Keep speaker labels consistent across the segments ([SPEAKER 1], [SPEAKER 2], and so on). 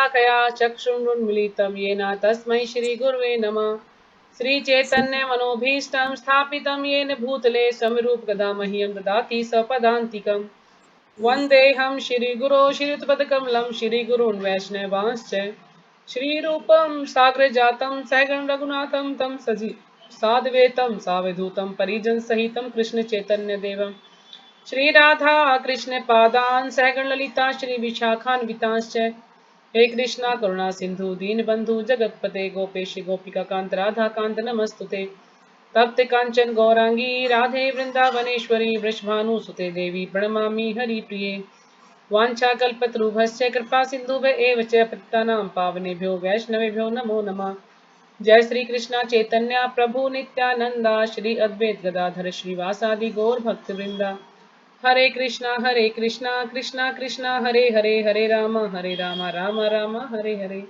[SPEAKER 1] शाखया चक्षुरुन्मीलितं येन तस्मै श्रीगुरवे नमः। श्रीचैतन्यमनोभीष्टं स्थापितं येन भूतले स्वयं मह्यं ददाति सपदान्तिकम्। वन्देऽहं श्रीगुरो श्रीयुतपदकमलं श्रीगुरून् वैष्णवांश्च श्रीरूपं साग्रजातं सहगण रघुनाथं तं साद्वैतं सावधूतं परिजनसहितं कृष्णचैतन्यदेवं श्रीराधा कृष्णपादान् सहगण ललिता श्रीविशाखान्वितांश्च हे कृष्णा करुणा सिंधु दीनबंधु जगतपते गोपेश गोपिकाकांत राधा कांत नमस्तुते। तप्त कांचन गौरांगी राधे वृंदावनेश्वरी वृषभानुसुते देवी प्रणमामि हरिप्रिये। वाञ्छाकल्पतरुभ्यश्च कृपा सिन्धुभ्य एव च पतितानां पावनेभ्यो वैष्णवेभ्यो नमो नमः। जय श्री कृष्णा चैतन्य प्रभु नित्यानंदा श्री अद्वैत गदाधर श्रीवासादि गौर भक्तवृंदा। हरे कृष्णा कृष्णा कृष्णा हरे हरे हरे राम राम राम हरे हरे।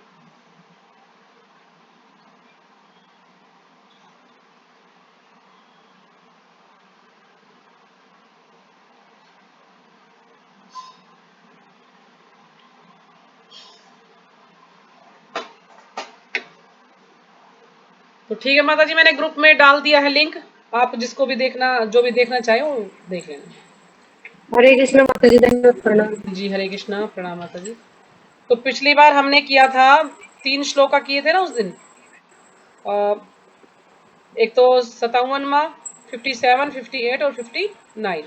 [SPEAKER 1] तो ठीक है माता जी, मैंने ग्रुप में डाल दिया है लिंक, आप जिसको भी देखना, जो भी देखना चाहे वो देख लेना।
[SPEAKER 2] हरे कृष्ण माता जी, धन्यवाद, प्रणाम
[SPEAKER 1] जी। हरे कृष्णा, प्रणाम माता जी। तो पिछली बार हमने किया था 3 श्लोका किए थे ना उस दिन। एक तो 57वां, 57, 58 और 59।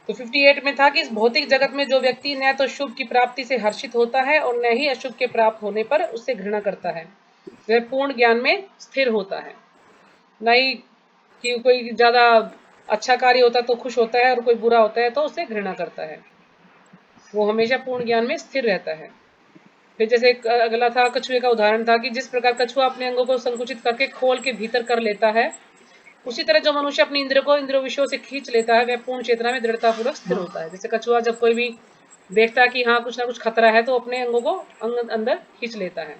[SPEAKER 1] तो 58 में था कि इस भौतिक जगत में जो व्यक्ति न तो शुभ की प्राप्ति से हर्षित होता है और न ही अशुभ के प्राप्त होने पर उससे घृणा करता है, वह पूर्ण ज्ञान में स्थिर होता है। नहीं कि कोई ज्यादा अच्छा कार्य होता है तो खुश होता है और कोई बुरा होता है तो उससे घृणा करता है, वो हमेशा पूर्ण ज्ञान में स्थिर रहता है। फिर जैसे अगला था कछुए का उदाहरण था कि जिस प्रकार कछुआ अपने अंगों को संकुचित करके खोल के भीतर कर लेता है, उसी तरह जो मनुष्य अपनी इंद्रियों को इंद्रियों विषयों से खींच लेता है वह पूर्ण चेतना में दृढ़ता पूर्वक स्थिर होता है। जैसे कछुआ जब कोई भी देखता है कि हाँ कुछ ना कुछ खतरा है तो अपने अंगों को अंदर खींच लेता है।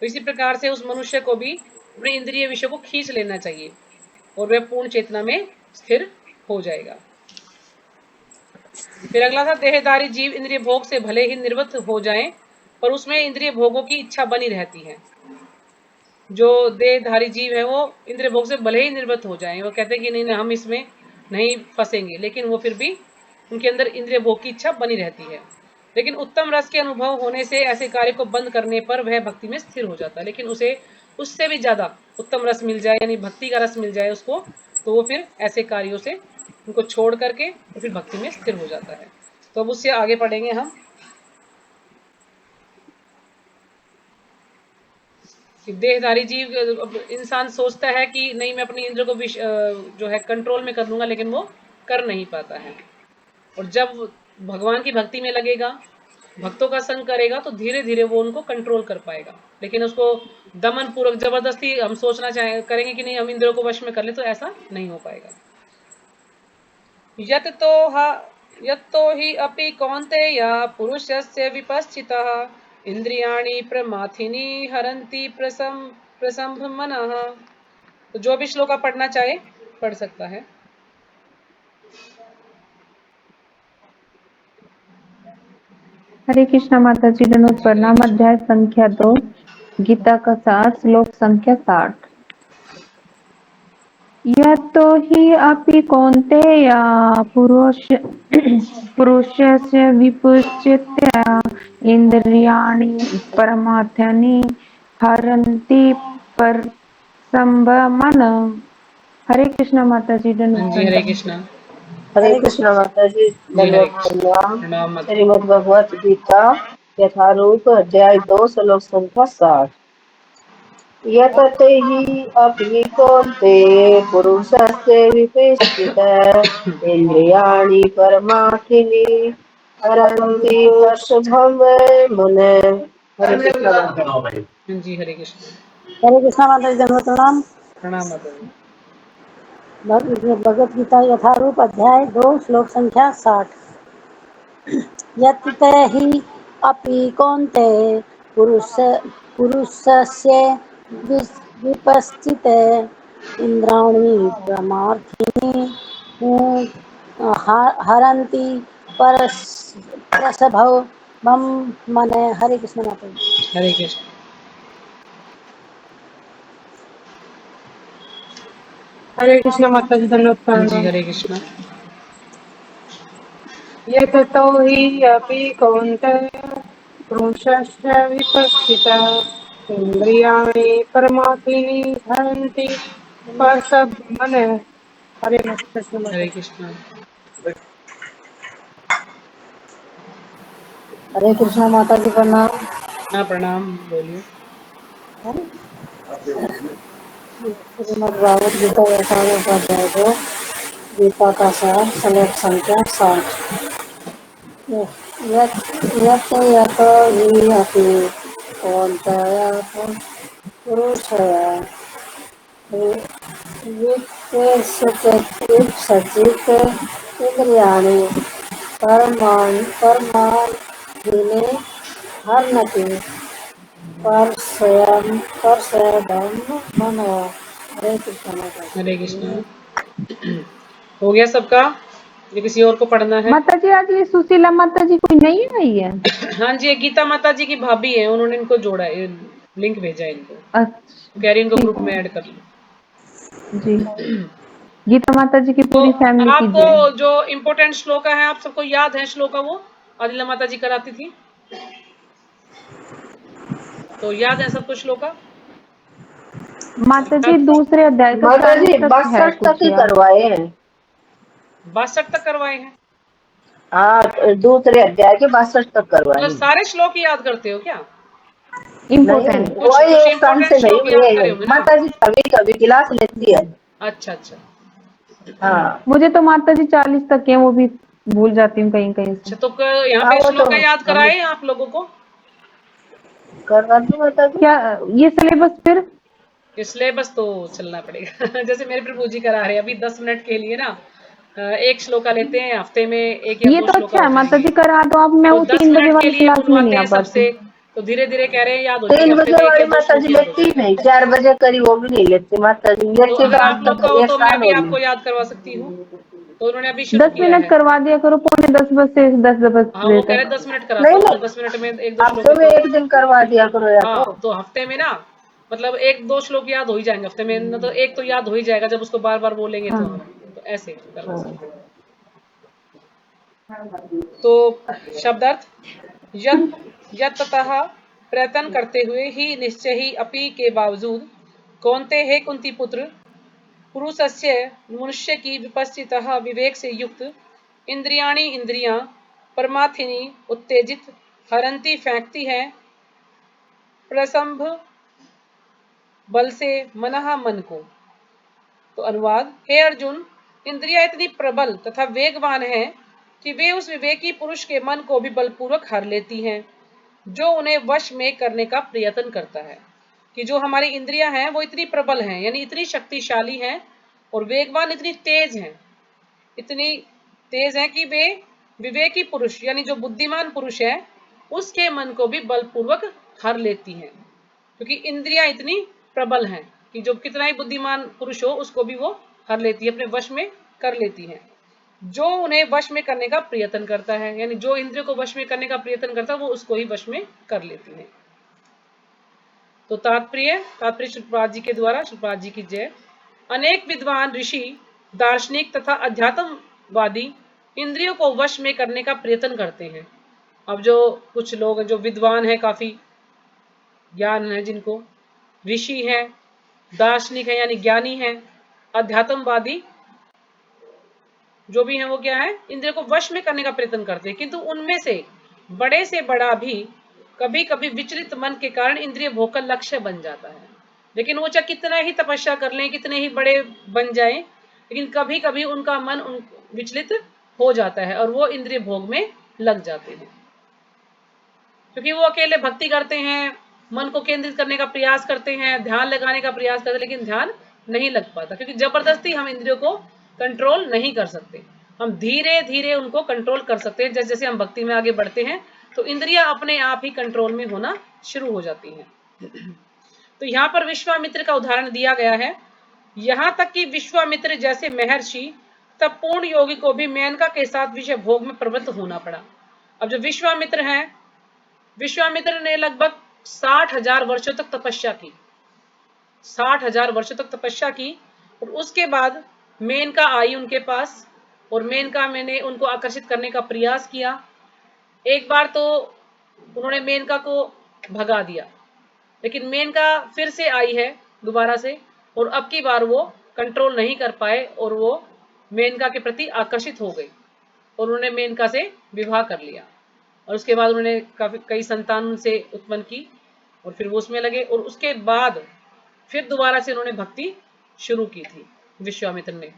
[SPEAKER 1] तो इसी प्रकार से उस मनुष्य को भी अपने इंद्रिय विषयों को खींच लेना चाहिए और वह पूर्ण चेतना में स्थिर हो जाएगा। फिर अगला था देहधारी जीव इंद्रिय भोग से भले ही निवृत्त हो जाएं पर उसमें इंद्रिय भोगों की इच्छा बनी रहती है। जो देहधारी जीव है वो इंद्रिय भोग से भले ही निवृत्त हो जाएं, वो कहते हैं कि नहीं हम इसमें नहीं फंसेंगे, लेकिन वो फिर भी उनके अंदर इंद्रिय भोग की इच्छा बनी रहती है। लेकिन उत्तम रस के अनुभव होने से ऐसे कार्य को बंद करने पर वह भक्ति में स्थिर हो जाता है। लेकिन उसे उससे भी ज्यादा उत्तम रस मिल जाए यानी भक्ति का रस मिल जाए उसको, तो वो फिर ऐसे कार्यों से उनको छोड़ करके तो फिर भक्ति में स्थिर हो जाता है। तो अब उससे आगे पढ़ेंगे हम कि देहधारी जीव इंसान सोचता है कि नहीं मैं अपनी इंद्र को जो है कंट्रोल में कर लूंगा, लेकिन वो कर नहीं पाता है। और जब भगवान की भक्ति में लगेगा, भक्तों का संग करेगा तो धीरे धीरे वो उनको कंट्रोल कर पाएगा। लेकिन उसको दमन पूर्वक जबरदस्ती हम सोचना चाहे करेंगे कि नहीं हम इंद्रियों को वश में कर ले, तो ऐसा नहीं हो पाएगा। यत्तो हि अपि कौन्तेय पुरुषस्य विपश्चितः इंद्रियाणि प्रमाथिनी हरन्ति प्रसंभमनः। तो जो भी श्लोका पढ़ना चाहे पढ़ सकता है।
[SPEAKER 3] हरे कृष्णा माता जी, दंडवत प्रणाम। अध्याय संख्या 2, गीता का सार, श्लोक संख्या 60। यतो हि अपि कौन्तेय पुरुषस्य विपश्चित्य इंद्रियाणि परमार्थानि हरन्ति प्रसंभमन। हरे कृष्णा माता जी, दंडवत
[SPEAKER 1] जी हरे
[SPEAKER 3] प्रणाम।
[SPEAKER 1] कृष्णा।
[SPEAKER 2] हरे कृष्ण माता जी,
[SPEAKER 1] जी हरे
[SPEAKER 2] धन्यवाद, प्रणाम।
[SPEAKER 1] प्रणाम माता।
[SPEAKER 2] श्रीमद् भगवत गीता यथारूप, अध्याय 2, श्लोक संख्या 60। यतते हि अपि कौन्तेय पुरुषस्य विपश्चितः इंद्रियाणि परमार्थिनि हरन्ति प्रसभं मुने। हरे कृष्ण माता जी।
[SPEAKER 1] जी हरे कृष्णा।
[SPEAKER 4] हरे कृष्णा माता जी, धन्यवाद, प्रणाम।
[SPEAKER 1] प्रणाम माता जी।
[SPEAKER 4] भगवत गीता यथारूप, अध्याय 2, श्लोक संख्या 60। यत्ते हि अपि कौन्तेय पुरुषस्य विपश्चिते इंद्राणि प्रमार्थिनि हरन्ति प्रसभौ बम माने हरे कृष्ण माता जी।
[SPEAKER 1] हरे कृष्ण।
[SPEAKER 5] हरे कृष्ण माता जी, धन्यवाद
[SPEAKER 1] जी
[SPEAKER 5] प्रणाम।
[SPEAKER 1] हरे कृष्ण।
[SPEAKER 5] यततो हि अपि कौन्तेय पुरुषस्य विपश्चिता इंद्रियाणि परमात्मनि हरन्ति परसब्रह्मणे। हरे कृष्ण माता
[SPEAKER 1] हरे
[SPEAKER 5] जी।
[SPEAKER 1] कृष्ण।
[SPEAKER 4] हरे कृष्ण माता जी प्रणाम।
[SPEAKER 1] हाँ प्रणाम, बोलिए।
[SPEAKER 4] श्रीमद् भागवत गीता यथारूपाध्याय 2 गीता का सार श्लोक संख्या 60। यत् यत् यत् हि अपि कौन्तेय पुरुषया वित्तेषुचित् इंद्रियाणि परमात्मनि हरन्ति परस्वयं मनो। हरे कृष्ण माता
[SPEAKER 1] हरे
[SPEAKER 4] जी।
[SPEAKER 1] कृष्ण। हो गया सबका? ये किसी और को पढ़ना है?
[SPEAKER 3] माता जी आज ये सुशीला माता जी कोई नहीं आई है?
[SPEAKER 1] हाँ जी, ये गीता माता जी की भाभी है, उन्होंने इनको जोड़ा है, लिंक भेजा है इनको।
[SPEAKER 3] अच्छा
[SPEAKER 1] कह रही इनको
[SPEAKER 3] ठीक
[SPEAKER 1] ग्रुप में
[SPEAKER 3] है
[SPEAKER 1] ऐड कर लो।
[SPEAKER 3] जी। गीता माता जी की
[SPEAKER 1] तो
[SPEAKER 3] पूरी फैमिली की
[SPEAKER 1] आपको
[SPEAKER 3] जय।
[SPEAKER 1] जो इम्पोर्टेंट श्लोक है, आप सबको याद है श्लोक वो आदिला माता जी कराती थी, तो याद है सबको श्लोक?
[SPEAKER 3] माता जी दूसरे अध्याय का
[SPEAKER 2] माता जी
[SPEAKER 3] 40 तक है
[SPEAKER 2] 62 तक
[SPEAKER 3] कुछ
[SPEAKER 2] ही
[SPEAKER 3] याद।
[SPEAKER 2] करवाए हैं।
[SPEAKER 1] 62 तक करवाए हैं?
[SPEAKER 2] हाँ, दूसरे अध्याय के 62 तक करवाए
[SPEAKER 1] मतलब
[SPEAKER 2] हैं।
[SPEAKER 1] सारे श्लोक ही याद करते हो क्या?
[SPEAKER 2] नहीं,
[SPEAKER 3] इम्पोर्टेंट।
[SPEAKER 2] वो
[SPEAKER 1] कुछ
[SPEAKER 2] एक स्थान
[SPEAKER 1] इम्पोर्टेंट
[SPEAKER 2] से नहीं
[SPEAKER 1] श्लोक
[SPEAKER 2] हुए
[SPEAKER 1] याद करे
[SPEAKER 2] हैं।
[SPEAKER 1] होंगे ना?
[SPEAKER 2] माता जी कभी कभी क्लास लेती है।
[SPEAKER 1] अच्छा अच्छा।
[SPEAKER 2] हाँ
[SPEAKER 3] मुझे तो माता जी 40 तक है, वो भी भूल जाती हूँ कहीं कहीं से।
[SPEAKER 1] अच्छा, तो यहाँ
[SPEAKER 2] हाँ,
[SPEAKER 1] पे
[SPEAKER 2] वो तो
[SPEAKER 1] श्लोक याद
[SPEAKER 2] हम
[SPEAKER 1] कराए आप लोगों को?
[SPEAKER 2] करवा दूँ माता जी।
[SPEAKER 3] क्या ये सिलेबस फिर?
[SPEAKER 1] सिलेबस तो चलना पड़ेगा। जैसे मेरे प्रभु जी करा रहे हैं अभी 10 मिनट के लिए ना, एक श्लोका लेते हैं, हफ्ते में एक या
[SPEAKER 3] ये
[SPEAKER 1] दो
[SPEAKER 3] तो
[SPEAKER 1] श्लोका
[SPEAKER 3] अच्छा
[SPEAKER 1] हो
[SPEAKER 3] है माता
[SPEAKER 1] जाएंगे।
[SPEAKER 3] जी, करा दो आप। मैं
[SPEAKER 1] तो
[SPEAKER 3] वो
[SPEAKER 1] 10
[SPEAKER 3] 3 बजे
[SPEAKER 1] मिनट के
[SPEAKER 3] वाली
[SPEAKER 1] लिए
[SPEAKER 3] क्लास में नहीं
[SPEAKER 1] बुलवाते
[SPEAKER 3] आ
[SPEAKER 1] हैं
[SPEAKER 3] पाती।
[SPEAKER 1] सबसे, तो धीरे धीरे कह रहे हैं याद हो
[SPEAKER 2] 3
[SPEAKER 1] जाएगा, हफ्ते
[SPEAKER 2] बजे
[SPEAKER 1] में एक या
[SPEAKER 2] वाली
[SPEAKER 1] दो
[SPEAKER 2] माता
[SPEAKER 1] श्लोक
[SPEAKER 2] जी
[SPEAKER 1] याद हो
[SPEAKER 2] लेती ही
[SPEAKER 1] जाएगा।
[SPEAKER 2] नहीं, 4 बजे करी वो भी नहीं लेती माता जी।
[SPEAKER 1] तो
[SPEAKER 2] लेती तो
[SPEAKER 1] अगर
[SPEAKER 2] आज
[SPEAKER 1] आप लोग
[SPEAKER 2] तक
[SPEAKER 1] कहो
[SPEAKER 2] 1
[SPEAKER 1] तो मैं
[SPEAKER 2] साल
[SPEAKER 1] भी
[SPEAKER 2] हो गए।
[SPEAKER 1] आपको याद करवा सकती हूँ, तो उन्होंने अभी शुरू
[SPEAKER 3] 10
[SPEAKER 1] किया
[SPEAKER 3] मिनट
[SPEAKER 1] है।
[SPEAKER 3] करवा दिया करो, पौने 10 बजे से 10
[SPEAKER 1] हाँ वो
[SPEAKER 3] बजे
[SPEAKER 1] कह रहे
[SPEAKER 3] तक।
[SPEAKER 1] 10 मिनट कराता
[SPEAKER 2] नहीं
[SPEAKER 1] हूँ, तो
[SPEAKER 2] नहीं,
[SPEAKER 1] 10 मिनट में एक दो श्लोक
[SPEAKER 2] हफ्ते में
[SPEAKER 1] तो,
[SPEAKER 2] 1 दिन करवा दिया करो या तो।
[SPEAKER 1] हाँ तो हफ्ते में ना, मतलब एक दो श्लोक याद हो ही जाएंगे हफ्ते में ना, तो एक तो याद हो ही जाएगा जब उसको बार बार बोलेंगे तो
[SPEAKER 3] हाँ
[SPEAKER 1] हम, तो ऐसे करवा सकते हैं।
[SPEAKER 2] हाँ।
[SPEAKER 1] तो शब्दार्थ यत यततः प्रयत्न करते हुए ही निश्चय ही अपि के बावजूद कौनते हे कुंती पुत्र पुरुषस्य मनुष्य की विपस्थितः विवेक से युक्त इंद्रियाणी इंद्रियां परमाथिनी उत्तेजित हरंती फेंकती है प्रसंभ बल से मनः मन को। तो अनुवाद, हे अर्जुन, इंद्रियां इतनी प्रबल तथा वेगवान हैं कि वे उस विवेकी पुरुष के मन को भी बलपूर्वक हर लेती हैं जो उन्हें वश में करने का प्रयत्न करता है। कि जो हमारी इंद्रियां हैं वो इतनी प्रबल हैं, यानी इतनी शक्तिशाली हैं और वेगवान, इतनी तेज हैं, इतनी तेज हैं कि वे विवेकी पुरुष यानी जो बुद्धिमान पुरुष है उसके मन को भी बलपूर्वक हर लेती हैं, क्योंकि इंद्रियां इतनी प्रबल हैं कि जो कितना ही बुद्धिमान पुरुष हो उसको भी वो हर लेती है, अपने वश में कर लेती है। जो उन्हें वश में करने का प्रयत्न करता है, यानी जो इंद्रियों को वश में करने का प्रयत्न करता है वो उसको ही वश में कर लेती है। तो तात्पर्य श्रीपाद जी के द्वारा, श्रीपाद जी की जय। अनेक विद्वान ऋषि, दार्शनिक तथा अध्यात्मवादी इंद्रियों को वश में करने का प्रयत्न करते हैं। अब जो कुछ लोग हैं जो विद्वान हैं, काफी ज्ञान है जिनको, ऋषि हैं, दार्शनिक है यानी ज्ञानी हैं, अध्यात्मवादी जो भी हैं वो क्या है, इंद्रियों को वश में करने का प्रयत्न करते हैं, किंतु उनमें से बड़ा भी कभी कभी विचलित मन के कारण इंद्रिय भोग का लक्ष्य बन जाता है। लेकिन वो चाहे कितना ही तपस्या कर लें, कितने ही बड़े बन जाएं, लेकिन कभी कभी उनका मन विचलित हो जाता है और वो इंद्रिय भोग में लग जाते हैं, क्योंकि वो अकेले भक्ति करते हैं, मन को केंद्रित करने का प्रयास करते हैं, ध्यान लगाने का प्रयास करते हैं, लेकिन ध्यान नहीं लग पाता, क्योंकि जबरदस्ती हम इंद्रियों को कंट्रोल नहीं कर सकते। हम धीरे धीरे उनको कंट्रोल कर सकते हैं। जैसे जैसे हम भक्ति में आगे बढ़ते हैं तो इंद्रियां अपने आप ही कंट्रोल में होना शुरू हो जाती हैं। तो यहाँ पर विश्वामित्र का उदाहरण दिया गया है। यहाँ तक कि विश्वामित्र जैसे महर्षि तब पूर्ण योगी को भी मेनका के साथ विषय भोग में प्रवृत्त होना पड़ा। अब जो विश्वामित्र हैं विश्वामित्र ने लगभग 60,000 वर्षों तक तपस्या की, 60,000 वर्षों तक तपस्या की। और उसके बाद मेनका आई उनके पास, और मेनका मैंने उनको आकर्षित करने का प्रयास किया। एक बार तो उन्होंने मेनका को भगा दिया, लेकिन मेनका फिर से आई है दोबारा से, और अब की बार वो कंट्रोल नहीं कर पाए और वो मेनका के प्रति आकर्षित हो गई और उन्होंने मेनका से विवाह कर लिया। और उसके बाद उन्होंने कई संतान उनसे उत्पन्न की और फिर वो उसमें लगे। और उसके बाद फिर दोबारा से उन्होंने भक्ति शुरू की थी विश्वामित्र ने।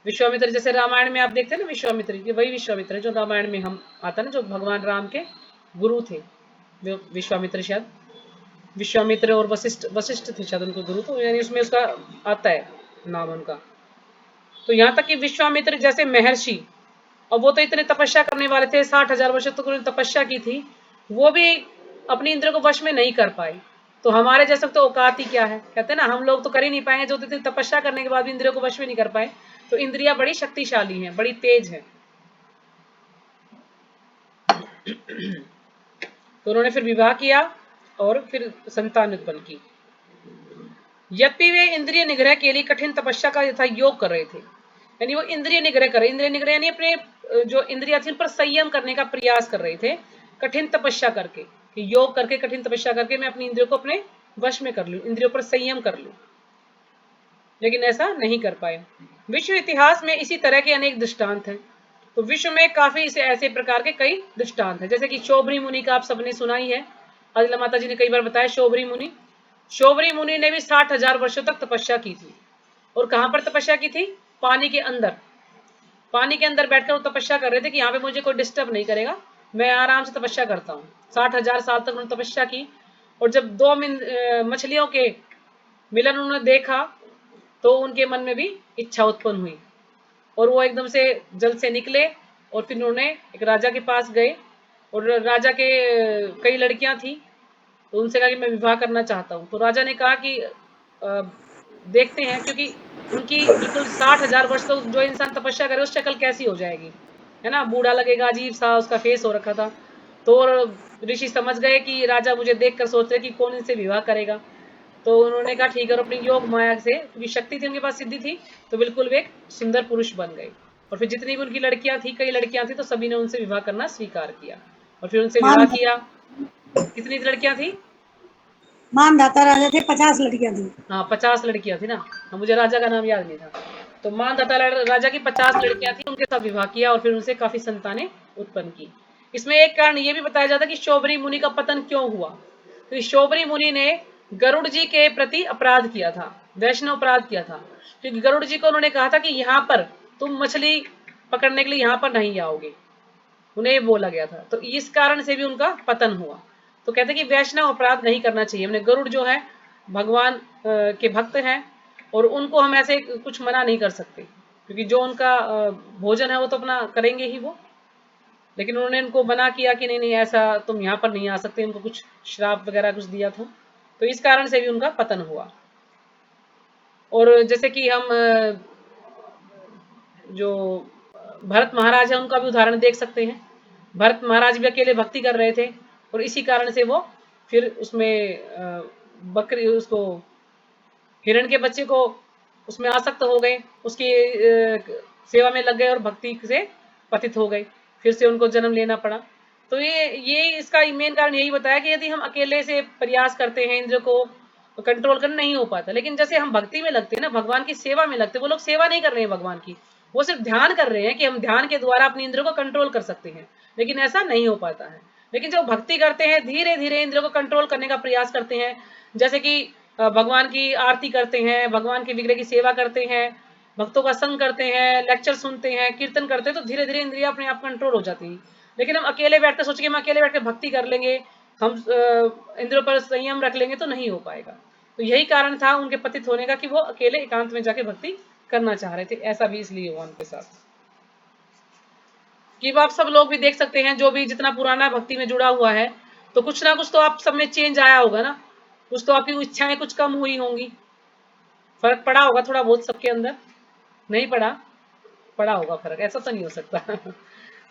[SPEAKER 1] विश्वामित्र जैसे रामायण में आप देखते हैं ना, विश्वामित्र, ये वही विश्वामित्र है जो रामायण में हम आता ना, जो भगवान राम के गुरु थे विश्वामित्र। शायद विश्वामित्र और वशिष्ठ थे शायद उनको गुरु, तो यानी उसमें उसका आता है नाम उनका। तो यहाँ तक कि विश्वामित्र जैसे महर्षि, और वो तो इतने तपस्या करने वाले थे, 60,000 वर्ष तक उन्होंने तपस्या की थी, वो भी अपनी इंद्रियों को वश में नहीं कर पाए। तो हमारे जैसे तो औकात ही क्या है, कहते हैं ना, हम लोग तो कर ही नहीं पाएंगे, जो इतनी तपस्या करने के बाद भी इंद्रियों को वश में नहीं कर पाए। तो इंद्रियां बड़ी शक्तिशाली हैं, बड़ी तेज हैं। तो उन्होंने फिर विवाह किया और फिर संतान उत्पन्न की। यद्यपि वे इंद्रिय निग्रह के लिए कठिन तपस्या का यथा योग कर रहे थे, यानी वो इंद्रिय निग्रह कर रहे, इंद्रिय निग्रह यानी अपने जो इंद्रिया थी उन पर संयम करने का प्रयास कर रहे थे, कठिन तपस्या करके, योग करके, कठिन तपस्या करके मैं अपनी इंद्रियों को अपने वश में कर लूं, इंद्रियों पर संयम कर लूं, लेकिन ऐसा नहीं कर पाए। विश्व इतिहास में इसी तरह के अनेक दृष्टांत हैं। तो विश्व में काफी ऐसे प्रकार के कई दृष्टांत हैं, जैसे कि शोभरी मुनि का आप सबने सुना ही है, अजला माता जी ने कई बार बताया। शोभरी मुनि ने भी 60,000 वर्षों तक तपस्या की थी। और कहां पर तपस्या की थी? पानी के अंदर, पानी के अंदर बैठकर वो तपस्या कर रहे थे कि यहाँ पे मुझे कोई डिस्टर्ब नहीं करेगा, मैं आराम से तपस्या करता हूँ। 60,000 साल तक उन्होंने तपस्या की। और जब दो मछलियों के मिलन उन्होंने देखा तो उनके मन में भी इच्छा उत्पन्न हुई और वो एकदम से जल से निकले और फिर उन्होंने एक राजा के पास गए। और राजा के कई लड़कियां थी, तो उनसे कहा कि मैं विवाह करना चाहता हूँ। तो राजा ने कहा कि देखते हैं, क्योंकि उनकी बिल्कुल 60,000 वर्ष तो जो इंसान तपस्या करे उस शक्ल कैसी हो जाएगी, है ना, बूढ़ा लगेगा, अजीब सा उसका फेस हो रखा था। तो ऋषि समझ गए कि राजा मुझे देखकर सोच रहे कि कौन इनसे विवाह करेगा। तो उन्होंने कहा ठीक है, और अपनी योग माया से, क्योंकि शक्ति थी उनके पास, सिद्धि थी, तो बिल्कुल वे एक सुंदर पुरुष बन गए। और फिर जितनी भी उनकी लड़कियां थी, कई लड़कियां थी, तो सभी ने उनसे विवाह करना स्वीकार किया और फिर उनसे विवाह किया। कितनी लड़कियां थी?
[SPEAKER 4] मानधाता राजा थे, 50 लड़कियां थी।
[SPEAKER 1] हाँ, 50 लड़कियां थी ना, मुझे राजा का नाम याद नहीं था। तो मानधाता राजा की 50 लड़कियां थी, उनके साथ विवाह किया और फिर उनसे काफी संतानें उत्पन्न की। इसमें एक कारण ये भी बताया जाता है कि शोभरी मुनि का पतन क्यों हुआ। तो शोभरी मुनि ने गरुड़ जी के प्रति अपराध किया था, वैष्णव अपराध किया था, क्योंकि गरुड़ जी को उन्होंने कहा था कि यहाँ पर तुम मछली पकड़ने के लिए यहाँ पर नहीं आओगे, उन्हें बोला गया था। तो इस कारण से भी उनका पतन हुआ। तो कहते हैं कि वैष्णव अपराध नहीं करना चाहिए। हमने गरुड़ जो है भगवान के भक्त हैं और उनको हम ऐसे कुछ मना नहीं कर सकते, क्योंकि जो उनका भोजन है वो तो अपना करेंगे ही वो। लेकिन उन्होंने इनको मना किया कि नहीं नहीं, ऐसा तुम यहाँ पर नहीं आ सकते, उनको कुछ श्राप वगैरह कुछ दिया था, तो इस कारण से भी उनका पतन हुआ। और जैसे कि हम जो भरत महाराज है उनका भी उदाहरण देख सकते हैं। भरत महाराज भी अकेले भक्ति कर रहे थे और इसी कारण से वो फिर उसमें बकरी, उसको हिरण के बच्चे को उसमें आसक्त हो गए, उसकी सेवा में लग गए और भक्ति से पतित हो गए, फिर से उनको जन्म लेना पड़ा। तो ये इसका मेन कारण यही बताया कि यदि हम अकेले से प्रयास करते हैं इंद्रियों को कंट्रोल करना, नहीं हो पाता। लेकिन जैसे हम भक्ति में लगते हैं ना, भगवान की सेवा में लगते हैं, वो लोग सेवा नहीं कर रहे हैं भगवान की, वो सिर्फ ध्यान कर रहे हैं कि हम ध्यान के द्वारा अपनी इंद्रियों को कंट्रोल कर सकते हैं, लेकिन ऐसा नहीं हो पाता है। लेकिन जब भक्ति करते हैं, धीरे धीरे इंद्रियों को कंट्रोल करने का प्रयास करते हैं, जैसे कि भगवान की आरती करते हैं, भगवान के विग्रह की सेवा करते हैं, भक्तों का संग करते हैं, लेक्चर सुनते हैं, कीर्तन करते हैं, तो धीरे धीरे इंद्रियां अपने आप कंट्रोल हो जाती हैं। लेकिन हम अकेले बैठकर सोचेंगे हम अकेले बैठकर भक्ति कर लेंगे, हम इंद्रियों पर संयम रख लेंगे, तो नहीं हो पाएगा। तो यही कारण था उनके पतित होने का कि वो अकेले एकांत में जाके भक्ति करना चाह रहे थे। ऐसा भी इसलिए हुआ उनके साथ कि आप सब लोग भी देख सकते हैं, जो भी जितना पुराना भक्ति में जुड़ा हुआ है, तो कुछ ना कुछ तो आप सब में चेंज आया होगा ना, कुछ तो आपकी इच्छाएं कुछ कम हुई होंगी, फर्क पड़ा होगा थोड़ा बहुत सबके अंदर, नहीं पड़ा होगा फर्क, ऐसा तो नहीं हो सकता।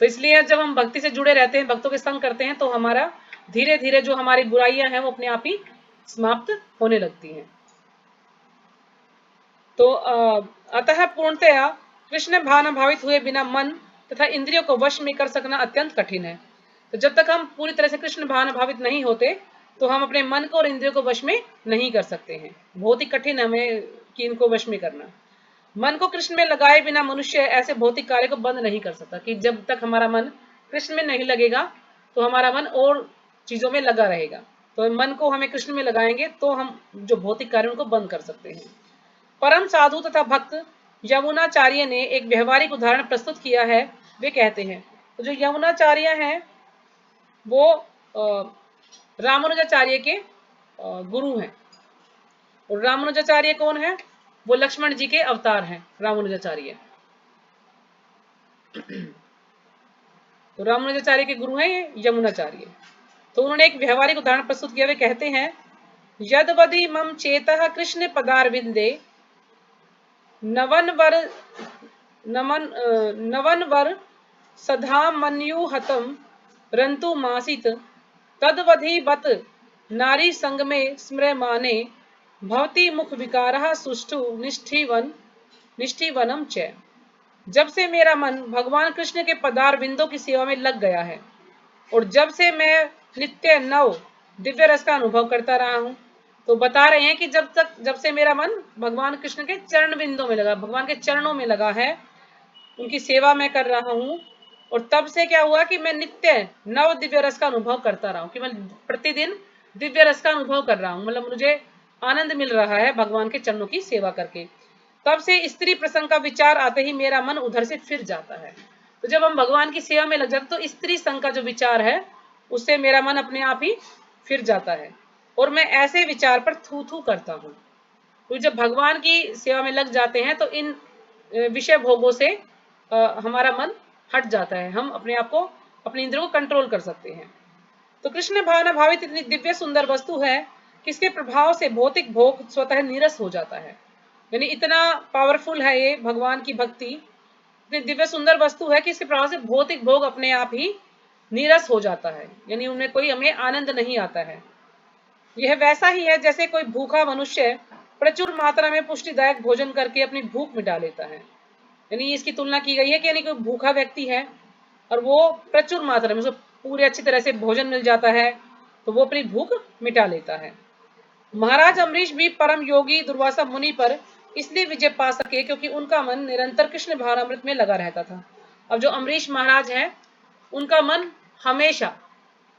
[SPEAKER 1] तो इसलिए जब हम भक्ति से जुड़े रहते हैं, भक्तों के संग करते हैं, तो हमारा धीरे धीरे जो हमारी बुराइयां हैं वो अपने आप ही समाप्त होने लगती हैं। तो अतः पूर्णतया कृष्ण भावना भावित हुए बिना मन तथा इंद्रियों को वश में कर सकना अत्यंत कठिन है। तो जब तक हम पूरी तरह से कृष्ण भावना भावित नहीं होते तो हम अपने मन को और इंद्रियों को वश में नहीं कर सकते हैं। बहुत ही कठिन है हमें कि इनको वश में करना। मन को कृष्ण में लगाए बिना मनुष्य ऐसे भौतिक कार्य को बंद नहीं कर सकता, कि जब तक हमारा मन कृष्ण में नहीं लगेगा तो हमारा मन और चीजों में लगा रहेगा। तो मन को हमें कृष्ण में लगाएंगे तो हम जो भौतिक कार्यों को बंद कर सकते हैं। परम साधु तथा भक्त यमुनाचार्य ने एक व्यवहारिक उदाहरण प्रस्तुत किया है। वे कहते हैं, तो जो यमुनाचार्य हैं वो रामानुजाचार्य के गुरु हैं। और रामानुजाचार्य कौन है? वो लक्ष्मण जी के अवतार हैं रामानुजाचार्य। तो रामानुजाचार्य के गुरु हैं ये यमुनाचार्य। तो उन्होंने एक व्यवहारिक उदाहरण प्रस्तुत किया। वे कहते हैं, यदवदि मम चेतः कृष्ण पदारविंदे नवन वर सधा मन्युहतम रंतु मासित तदवधि बत नारी संग में स्मृयमाने भवती मुख विकारः सुष्ठु निष्ठीवनम च। जब से मेरा मन भगवान कृष्ण के पदार बिंदों की सेवा में लग गया है और जब से मैं नित्य नव दिव्य रस का अनुभव करता रहा हूं। तो बता रहे हैं कि जब से मेरा मन भगवान कृष्ण के चरण बिंदों में लगा, भगवान के चरणों में लगा है, उनकी सेवा मैं कर रहा हूं, और तब से क्या हुआ कि मैं नित्य नव दिव्य रस का अनुभव करता रहा हूं, कि मैं प्रतिदिन दिव्य रस का अनुभव कर रहा हूं। मतलब मुझे आनंद मिल रहा है भगवान के चरणों की सेवा करके। तब से स्त्री प्रसंग का विचार आते ही मेरा मन उधर से फिर जाता है। तो जब हम भगवान की सेवा में लग जाते तो स्त्री संग का जो विचार है उससे मेरा मन अपने आप ही फिर जाता है और मैं ऐसे विचार पर थू थू करता हूँ। तो जब भगवान की सेवा में लग जाते हैं तो इन विषय भोगों से हमारा मन हट जाता है, हम अपने आप को, अपने इंद्रियों को कंट्रोल कर सकते हैं। तो कृष्ण भावना भावित इतनी दिव्य सुंदर वस्तु है कि इसके प्रभाव से भौतिक भोग स्वतः निरस हो जाता है। यानी इतना पावरफुल है ये भगवान की भक्ति, इतनी दिव्य सुंदर वस्तु है कि इसके प्रभाव से भौतिक भोग अपने आप ही नीरस हो जाता है, यानी उनमें कोई हमें आनंद नहीं आता है। यह वैसा ही है जैसे कोई भूखा मनुष्य प्रचुर मात्रा में पुष्टिदायक भोजन करके अपनी भूख मिटा लेता है। यानी इसकी तुलना की गई है कि यानी कोई भूखा व्यक्ति है और वो प्रचुर मात्रा में उसको पूरे अच्छी तरह से भोजन मिल जाता है तो वो अपनी भूख मिटा लेता है। महाराज अम्बरीश भी परम योगी दुर्वासा मुनि पर इसलिए विजय पा सके क्योंकि उनका मन निरंतर कृष्ण भावनामृत में लगा रहता था। अब जो अम्बरीश महाराज हैं उनका मन हमेशा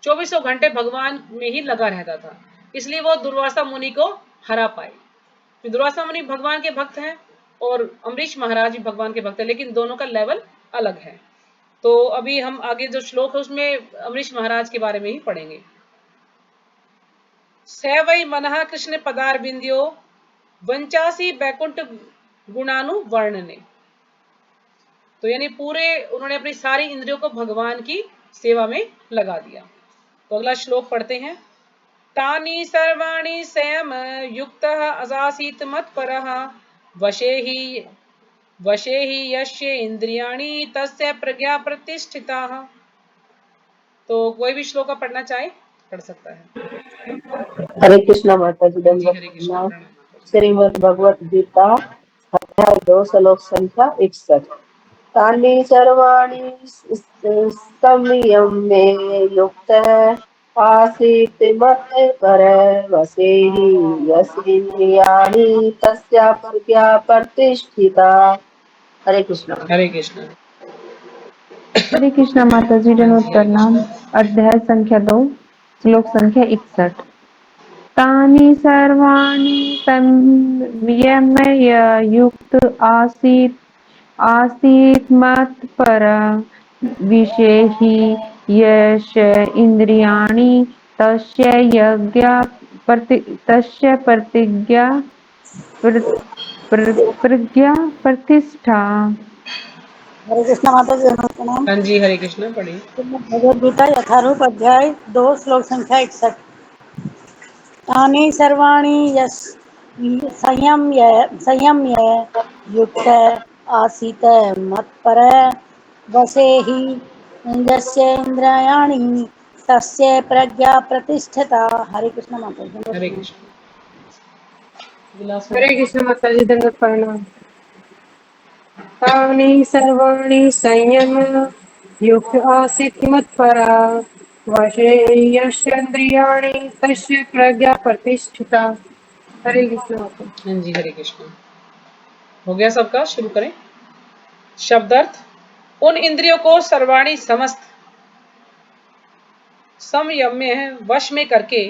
[SPEAKER 1] 24 घंटे भगवान में ही लगा रहता था, इसलिए वो दुर्वासा मुनि को हरा पाए। दुर्वासा मुनि भगवान के भक्त हैं और अम्बरीश महाराज भी भगवान के भक्त हैं, लेकिन दोनों का लेवल अलग है। तो अभी हम आगे जो श्लोक है उसमें अम्बरीश महाराज के बारे में ही पढ़ेंगे। स वै मनः कृष्ण पदार बिंदियो वंचासी बैकुंठ गुणानु वर्णने। तो यानी पूरे उन्होंने अपनी सारी इंद्रियों को भगवान की सेवा में लगा दिया। तो अगला श्लोक पढ़ते हैं। तानि सर्वाणि संयम युक्तः अजासीत मत्परः वशे ही यस्य इंद्रियाणि तस्य प्रज्ञा प्रतिष्ठिताः। तो कोई भी श्लोक पढ़ना चाहे पढ़ सकता है।
[SPEAKER 2] हरे कृष्णा माता जी
[SPEAKER 1] जी हरे कृष्ण।
[SPEAKER 2] दंडवत श्रीमद् भगवत गीता अध्याय 2 श्लोक संख्या 61। तानि सर्वाणि संयम्य युक्तः आसीत् मत्परः वशे हि यस्येन्द्रियाणि तस्य प्रज्ञा प्रतिष्ठिता। हरे कृष्णा।
[SPEAKER 1] हरे कृष्ण।
[SPEAKER 3] हरे कृष्णा माता जी दंडवत प्रणाम। अध्याय संख्या 2 श्लोक संख्या 61। तानि सर्वाणि संयम्य युक्त आसीत् मत्पर विषये हि यस्य इंद्रियाणि तस्य प्रज्ञा प्रतिष्ठा।
[SPEAKER 4] हरे कृष्ण माता जी प्रणाम।
[SPEAKER 1] हाँ जी हरे कृष्ण पढ़िए।
[SPEAKER 4] भगवद गीता यथारूप अध्याय 2 श्लोक संख्या 61। तानि सर्वाणि संयम्य युक्त आसीत मत्पर वशे हि यस्य इंद्रियाणि तस्य प्रज्ञा प्रतिष्ठिता। हरे कृष्ण माता जी।
[SPEAKER 1] हरे कृष्ण। विलास
[SPEAKER 5] हरे कृष्ण माता जी, दंडवत प्रणाम। तानि सर्वाणि संयम युक्त आसीत् मत्परा, वशे यस्येन्द्रियाणि तस्य प्रज्ञा प्रतिष्ठिता। हरे कृष्ण माता।
[SPEAKER 1] हाँ जी, हरे कृष्ण। हो गया सबका? शुरू करें। शब्दार्थ: उन इंद्रियों को सर्वाणी समस्त संयम में वश में करके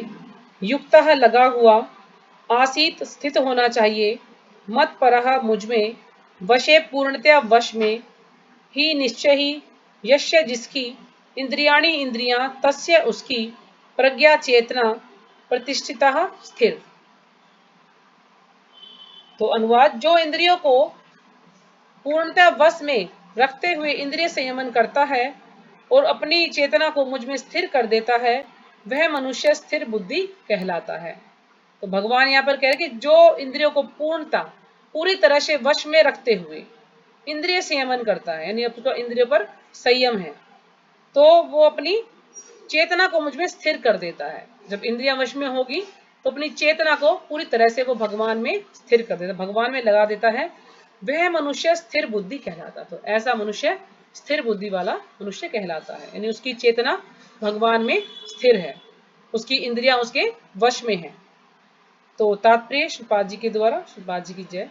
[SPEAKER 1] युक्त लगा हुआ आसीत स्थित होना चाहिए, मत परह मुझ में, वशे पूर्णतया वश में, ही निश्चय ही, यश्य जिसकी, इंद्रियाणी इंद्रियां, तस्य उसकी, प्रज्ञा चेतना, प्रतिष्ठिता स्थिर। तो अनुवाद: जो इंद्रियों को पूर्णतः वश में रखते हुए इंद्रिय संयमन करता है और अपनी चेतना को मुझ में स्थिर कर देता है, वह मनुष्य स्थिर बुद्धि कहलाता है। तो भगवान यहाँ पर कह रहे कि जो इंद्रियों को पूरी तरह से वश में रखते हुए इंद्रिय संयमन करता है, यानी उसका इंद्रियों पर संयम है, तो वो अपनी चेतना को मुझ में स्थिर कर देता है। जब इंद्रियां वश में होगी तो अपनी चेतना को पूरी तरह से वो भगवान में स्थिर कर देता, भगवान में लगा देता है, वह मनुष्य स्थिर बुद्धि कहलाता। तो ऐसा मनुष्य स्थिर बुद्धि वाला मनुष्य कहलाता है, यानी उसकी चेतना भगवान में स्थिर है, उसकी इंद्रियां उसके वश में है। तो तात्पर्य श्रीपाद जी के द्वारा। श्रीपाद जी की जय।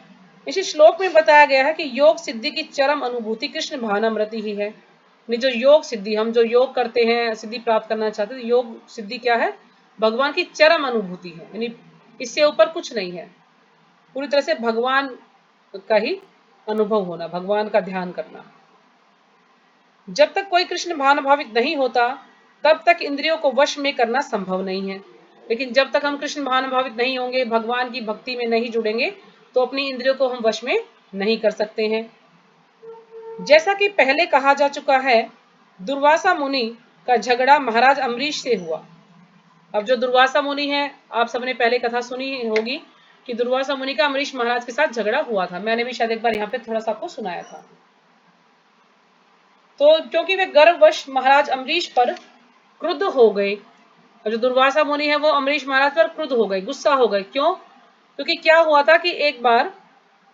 [SPEAKER 1] इस श्लोक में बताया गया है कि योग सिद्धि की चरम अनुभूति कृष्ण भानामृति ही है। जो योग सिद्धि, हम जो योग करते हैं, सिद्धि प्राप्त करना चाहते हैं, योग सिद्धि क्या है? भगवान की चरम अनुभूति है, यानी इससे ऊपर कुछ नहीं है। पूरी तरह से भगवान का ही अनुभव होना, भगवान का ध्यान करना। जब तक कोई कृष्ण भावनाभावित नहीं होता तब तक इंद्रियों को वश में करना संभव नहीं है। लेकिन जब तक हम कृष्ण भावनाभावित नहीं होंगे, भगवान की भक्ति में नहीं जुड़ेंगे, तो अपनी इंद्रियों को हम वश में नहीं कर सकते हैं। जैसा कि पहले कहा जा चुका है, दुर्वासा मुनि का झगड़ा महाराज अम्बरीश से हुआ। अब जो दुर्वासा मुनि है, आप सबने पहले कथा सुनी होगी कि दुर्वासा मुनि का अम्बरीश महाराज के साथ झगड़ा हुआ था। मैंने भी शायद एक बार यहाँ पे थोड़ा सा आपको सुनाया था। तो क्योंकि वे गर्ववश महाराज अम्बरीश पर क्रुद्ध हो गए, और जो दुर्वासा मुनि है वो अम्बरीश महाराज पर क्रुद्ध हो गए, गुस्सा हो गए। क्यों? क्योंकि क्या हुआ था कि एक बार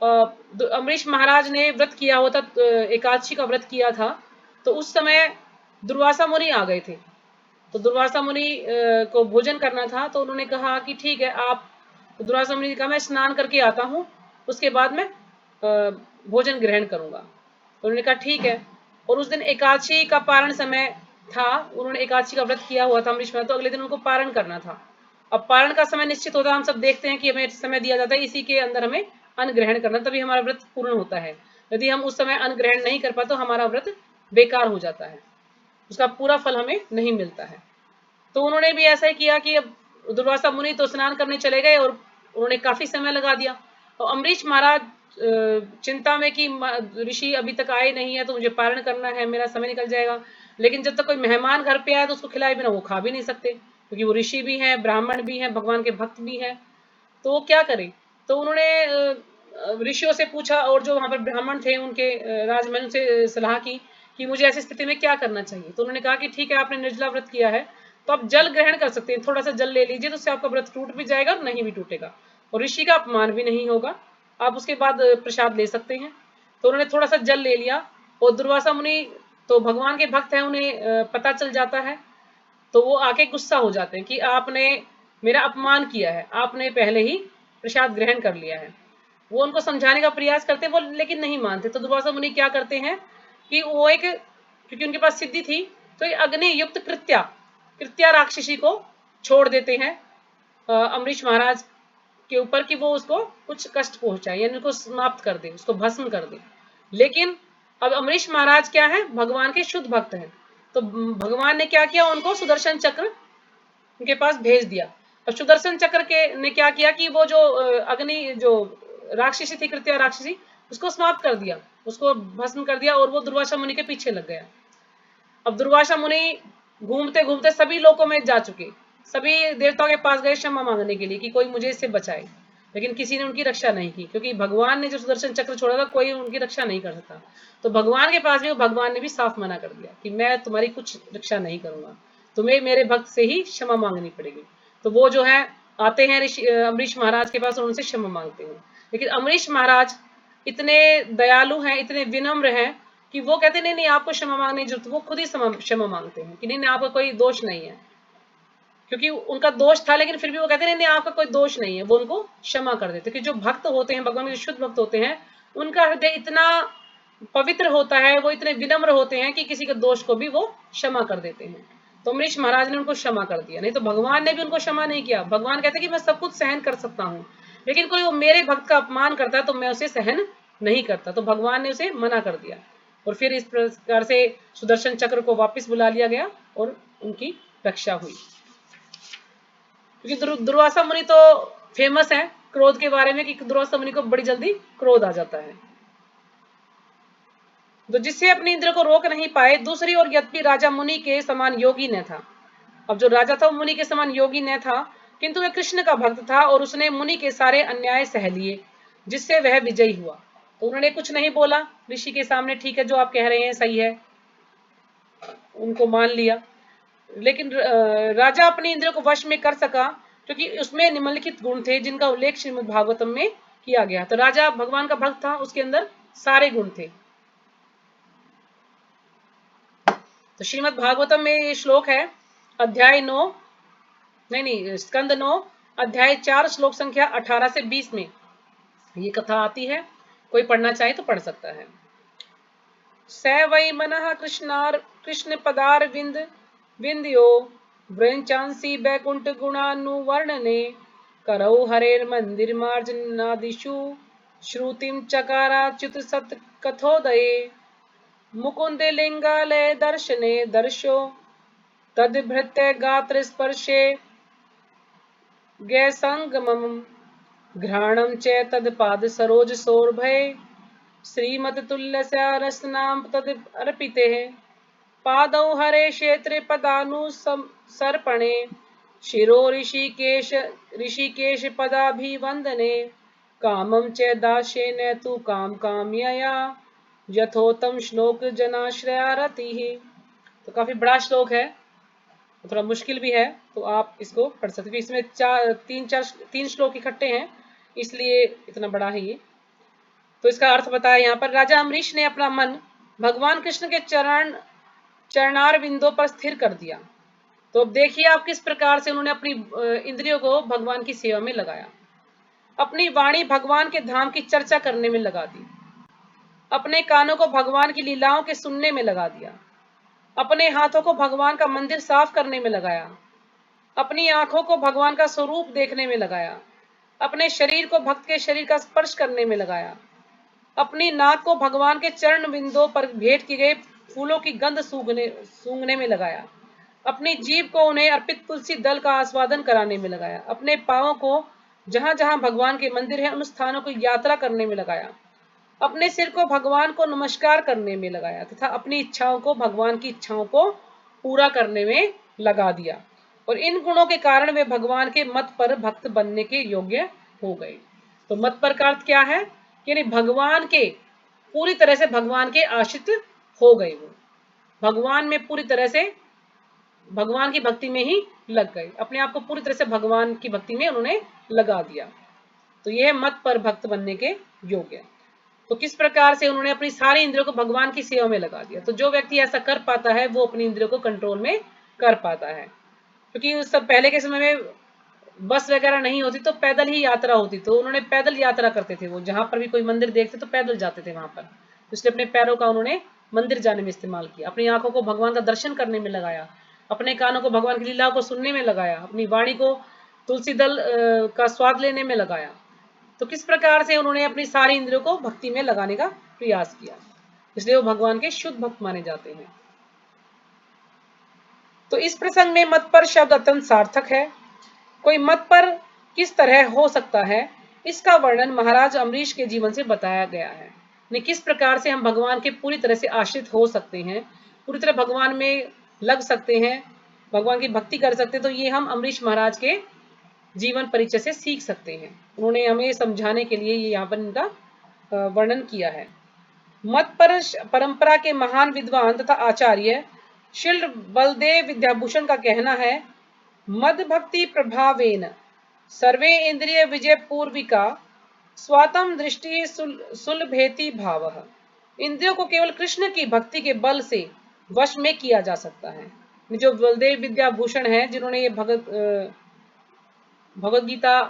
[SPEAKER 1] अम्बरीश महाराज ने व्रत किया हुआ था, एकादशी का व्रत किया था, तो उस समय दुर्वासा मुनि आ गए थे। तो दुर्वासा मुनि को भोजन करना था, तो उन्होंने कहा कि ठीक है, आप, दुर्वासा मुनि ने कहा मैं स्नान करके आता हूँ, उसके बाद मैं भोजन ग्रहण करूंगा। तो उन्होंने कहा ठीक है। और उस दिन एकादशी का पारण समय था, उन्होंने एकादशी का व्रत किया हुआ था अम्बरीश महाराज, तो अगले दिन उनको पारण करना था। अब पारण का समय निश्चित होता है, हम सब देखते हैं कि हमें समय दिया जाता है, इसी के अंदर हमें अन्न ग्रहण करना, तभी हमारा व्रत पूर्ण होता है। यदि हम उस समय अन्न ग्रहण नहीं कर पाते तो हमारा व्रत बेकार हो जाता है, उसका पूरा फल हमें नहीं मिलता है। तो उन्होंने भी ऐसा ही किया कि अब दुर्वासा मुनि तो स्नान करने चले गए और उन्होंने काफी समय लगा दिया। तो अम्बरीश महाराज चिंता में कि ऋषि अभी तक आए नहीं है, तो मुझे पारण करना है, मेरा समय निकल जाएगा। लेकिन जब तक कोई मेहमान घर पे आए तो उसको खिलाए बिना वो खा भी नहीं सकते, क्योंकि वो ऋषि भी हैं, ब्राह्मण भी हैं, भगवान के भक्त भी हैं। तो वो क्या करें? तो उन्होंने ऋषियों से पूछा, और जो वहां पर ब्राह्मण थे उनके राजमहल से सलाह की कि मुझे ऐसी स्थिति में क्या करना चाहिए। तो उन्होंने कहा कि ठीक है, आपने निर्जला व्रत किया है तो आप जल ग्रहण कर सकते हैं, थोड़ा सा जल ले लीजिए, तो उससे आपका व्रत टूट भी जाएगा और नहीं भी टूटेगा, और ऋषि का अपमान भी नहीं होगा, आप उसके बाद प्रसाद ले सकते हैं। तो उन्होंने थोड़ा सा जल ले लिया, और दुर्वासा मुनि तो भगवान के भक्त हैं, उन्हें पता चल जाता है, तो वो आके गुस्सा हो जाते हैं कि आपने मेरा अपमान किया है, आपने पहले ही प्रसाद ग्रहण कर लिया है। वो उनको समझाने का प्रयास करते हैं, वो लेकिन नहीं मानते। तो दुर्वासा मुनि क्या करते हैं कि वो एक, क्योंकि उनके पास सिद्धि थी, तो ये अग्नि युक्त कृत्या राक्षसी को छोड़ देते हैं अम्बरीश महाराज के ऊपर, कि वो उसको कुछ कष्ट पहुंचाए, यानी उसको समाप्त कर दे, उसको भस्म कर दे। लेकिन अब अम्बरीश महाराज क्या है? भगवान के शुद्ध भक्त हैं। तो भगवान ने क्या किया? उनको सुदर्शन चक्र उनके पास भेज दिया। अब सुदर्शन चक्र के ने क्या किया कि वो जो अग्नि जो राक्षसी थी, कृत्या राक्षसी, उसको समाप्त कर दिया, उसको भस्म कर दिया, और वो दुर्वासा मुनि के पीछे लग गया। अब दुर्वासा मुनि घूमते घूमते सभी लोकों में जा चुके, सभी देवताओं के पास गए क्षमा मांगने के लिए कि कोई मुझे इससे बचाए, लेकिन किसी ने उनकी रक्षा नहीं की, क्योंकि भगवान ने जो सुदर्शन चक्र छोड़ा था, कोई उनकी रक्षा नहीं कर सकता। तो भगवान के पास भी भगवान ने भी साफ मना कर दिया कि मैं तुम्हारी कुछ रक्षा नहीं करूंगा। तुम्हें मेरे भक्त से ही क्षमा मांगनी पड़ेगी। तो वो जो है आते हैं अम्बरीश महाराज के पास और उनसे क्षमा मांगते हैं। लेकिन अम्बरीश महाराज इतने दयालु हैं, इतने विनम्र हैं कि वो कहते नहीं नहीं आपको क्षमा मांगने की जरूरत, वो खुद ही क्षमा मांगते हैं कि नहीं नहीं आपका कोई दोष नहीं है, क्योंकि उनका दोष था लेकिन फिर भी वो कहते नहीं नहीं आपका कोई दोष नहीं है, वो उनको क्षमा कर देते। कि जो भक्त होते हैं भगवान के, जो शुद्ध भक्त होते हैं, उनका हृदय इतना पवित्र होता है, वो इतने विनम्र होते हैं कि किसी के दोष को भी वो क्षमा कर देते हैं। तो अम्बरीश महाराज ने उनको क्षमा कर दिया, नहीं तो भगवान ने भी उनको क्षमा नहीं किया। भगवान कहते कि मैं सब कुछ सहन कर सकता हूँ, लेकिन कोई वो मेरे भक्त का अपमान करता है तो मैं उसे सहन नहीं करता। तो भगवान ने उसे मना कर दिया और फिर इस प्रकार से सुदर्शन चक्र को वापस बुला लिया गया और उनकी रक्षा हुई। क्योंकि दुर्वासा मुनि तो फेमस है क्रोध के बारे में कि दुर्वासा मुनि को बड़ी जल्दी क्रोध आ जाता है। तो जिससे अपनी इंद्रियों को रोक नहीं पाए। दूसरी ओर यद्यपि राजा मुनि के समान योगी न था। अब जो राजा था वो मुनि के समान योगी न था, किंतु वह कृष्ण का भक्त था और उसने मुनि के सारे अन्याय सह लिए, जिससे वह विजयी हुआ। तो उन्होंने कुछ नहीं बोला ऋषि के सामने, ठीक है जो आप कह रहे हैं सही है, उनको मान लिया। लेकिन राजा अपनी इंद्रियों को वश में कर सका क्योंकि उसमें निम्नलिखित गुण थे जिनका उल्लेख श्रीमद् भागवतम में किया गया। तो राजा भगवान का भक्त था, उसके अंदर सारे गुण थे। तो श्रीमद् भागवतम में ये श्लोक है अध्याय 9 नहीं स्कंद 9 अध्याय 4 श्लोक संख्या 18 से 20 में ये कथा आती है। कोई पढ़ना चाहे तो पढ़ सकता है। स वै मनः कृष्ण पदार विंदयो व्रंचांसी बैकुंठ गुणानुवर्णने करौ हरेर मंदिर मार्जनादिषु श्रुतिम चकाराच्युत सत कथोदये मुकुंदे लिंगालय दर्शने दर्शो तद्भृत्य गात्र स्पर्शे गैसंगमम घ्राणम च तत्पाद सरोज सौरभय श्रीमतुल्यस्य रसनाम तद अर्पिते पादौ हरे क्षेत्रे पदानुसर्पणे शिरो ऋषिकेश पदाभिवंदने कामं च दास्येन तु काम काम्यया यथोत्तम श्लोक जनाश्रया रतिः। तो काफी बड़ा श्लोक है, थोड़ा मुश्किल भी है, तो आप इसको पढ़ सकते हैं। इसमें तीन श्लोक इकट्ठे हैं इसलिए इतना बड़ा है ये। तो इसका अर्थ बताया यहाँ पर। राजा अम्बरीश ने अपना मन भगवान कृष्ण के चरणार बिंदों पर स्थिर कर दिया। तो अब देखिए आप किस प्रकार से उन्होंने अपनी इंद्रियों को भगवान की सेवा में लगाया। अपनी वाणी भगवान के धाम की चर्चा करने में लगा दी, अपने कानों को भगवान की लीलाओं के सुनने में लगा दिया, अपने हाथों को भगवान का मंदिर साफ करने में लगाया, अपनी आंखों को भगवान का स्वरूप देखने में लगाया, अपने शरीर को भक्त के शरीर का स्पर्श करने में लगाया, अपनी नाक को भगवान के चरण बिंदों पर भेंट किए गए फूलों की गंध सूंघने में लगाया, अपनी जीभ को उन्हें अर्पित तुलसी दल का आस्वादन कराने में लगाया, अपने पांवों को जहां जहां भगवान के मंदिर हैं उन स्थानों को यात्रा करने में लगाया, अपने सिर को भगवान को नमस्कार करने में लगाया तथा अपनी इच्छाओं को भगवान की इच्छाओं को पूरा करने में लगा दिया। और इन गुणों के कारण वे भगवान के मत पर भक्त बनने के योग्य हो गए। तो मत पर का अर्थ क्या है, यानी भगवान के पूरी तरह से भगवान के आश्रित हो गए। वो भगवान में पूरी तरह से भगवान की भक्ति में ही लग गए, अपने आप को पूरी तरह से भगवान की भक्ति में उन्होंने लगा दिया। तो यह मत पर भक्त बनने के योग्य। तो किस प्रकार से उन्होंने अपनी सारी इंद्रियों को भगवान की सेवा में लगा दिया। तो जो व्यक्ति ऐसा कर पाता है वो अपनी इंद्रियों को कंट्रोल में कर पाता है। क्योंकि उस सब पहले के समय में बस वगैरह नहीं होती तो पैदल ही यात्रा होती, तो उन्होंने पैदल यात्रा करते थे। वो जहां पर भी कोई मंदिर देखते तो पैदल जाते थे वहां पर, इसलिए अपने पैरों का उन्होंने मंदिर जाने में इस्तेमाल किया। अपनी आंखों को भगवान का दर्शन करने में लगाया, अपने कानों को भगवान की लीला को सुनने में लगाया, अपनी वाणी को तुलसी दल का स्वाद लेने में लगाया। तो किस प्रकार से उन्होंने अपनी सारी इंद्रियों को भक्ति में लगाने का प्रयास किया, इसलिए वो भगवान के शुद्ध भक्त माने जाते हैं। तो इस प्रसंग में मत पर शब्द अत्यंत सार्थक है। कोई मत पर किस तरह हो सकता है, इसका वर्णन महाराज अम्बरीश के जीवन से बताया गया है। किस प्रकार से हम भगवान के पूरी तरह से आश्रित हो सकते हैं, पूरी तरह भगवान में लग सकते हैं, भगवान की भक्ति कर सकते हैं। तो ये हम अम्बरीश महाराज के जीवन परिचय से सीख सकते हैं। उन्होंने हमें समझाने के लिए ये यहाँ पर इनका वर्णन किया है। मत पर परंपरा के महान विद्वान तथा आचार्य शिल्ड बलदेव विद्याभूषण का कहना है, मद भक्ति प्रभावेन सर्वे इंद्रिय विजय पूर्विका स्वातम दृष्टि सुलभेति भावः। इंद्रियों को केवल कृष्ण की भक्ति के बल से वश में किया जा सकता है। जो बलदेव विद्याभूषण है, जिन्होंने ये भगवत गीता,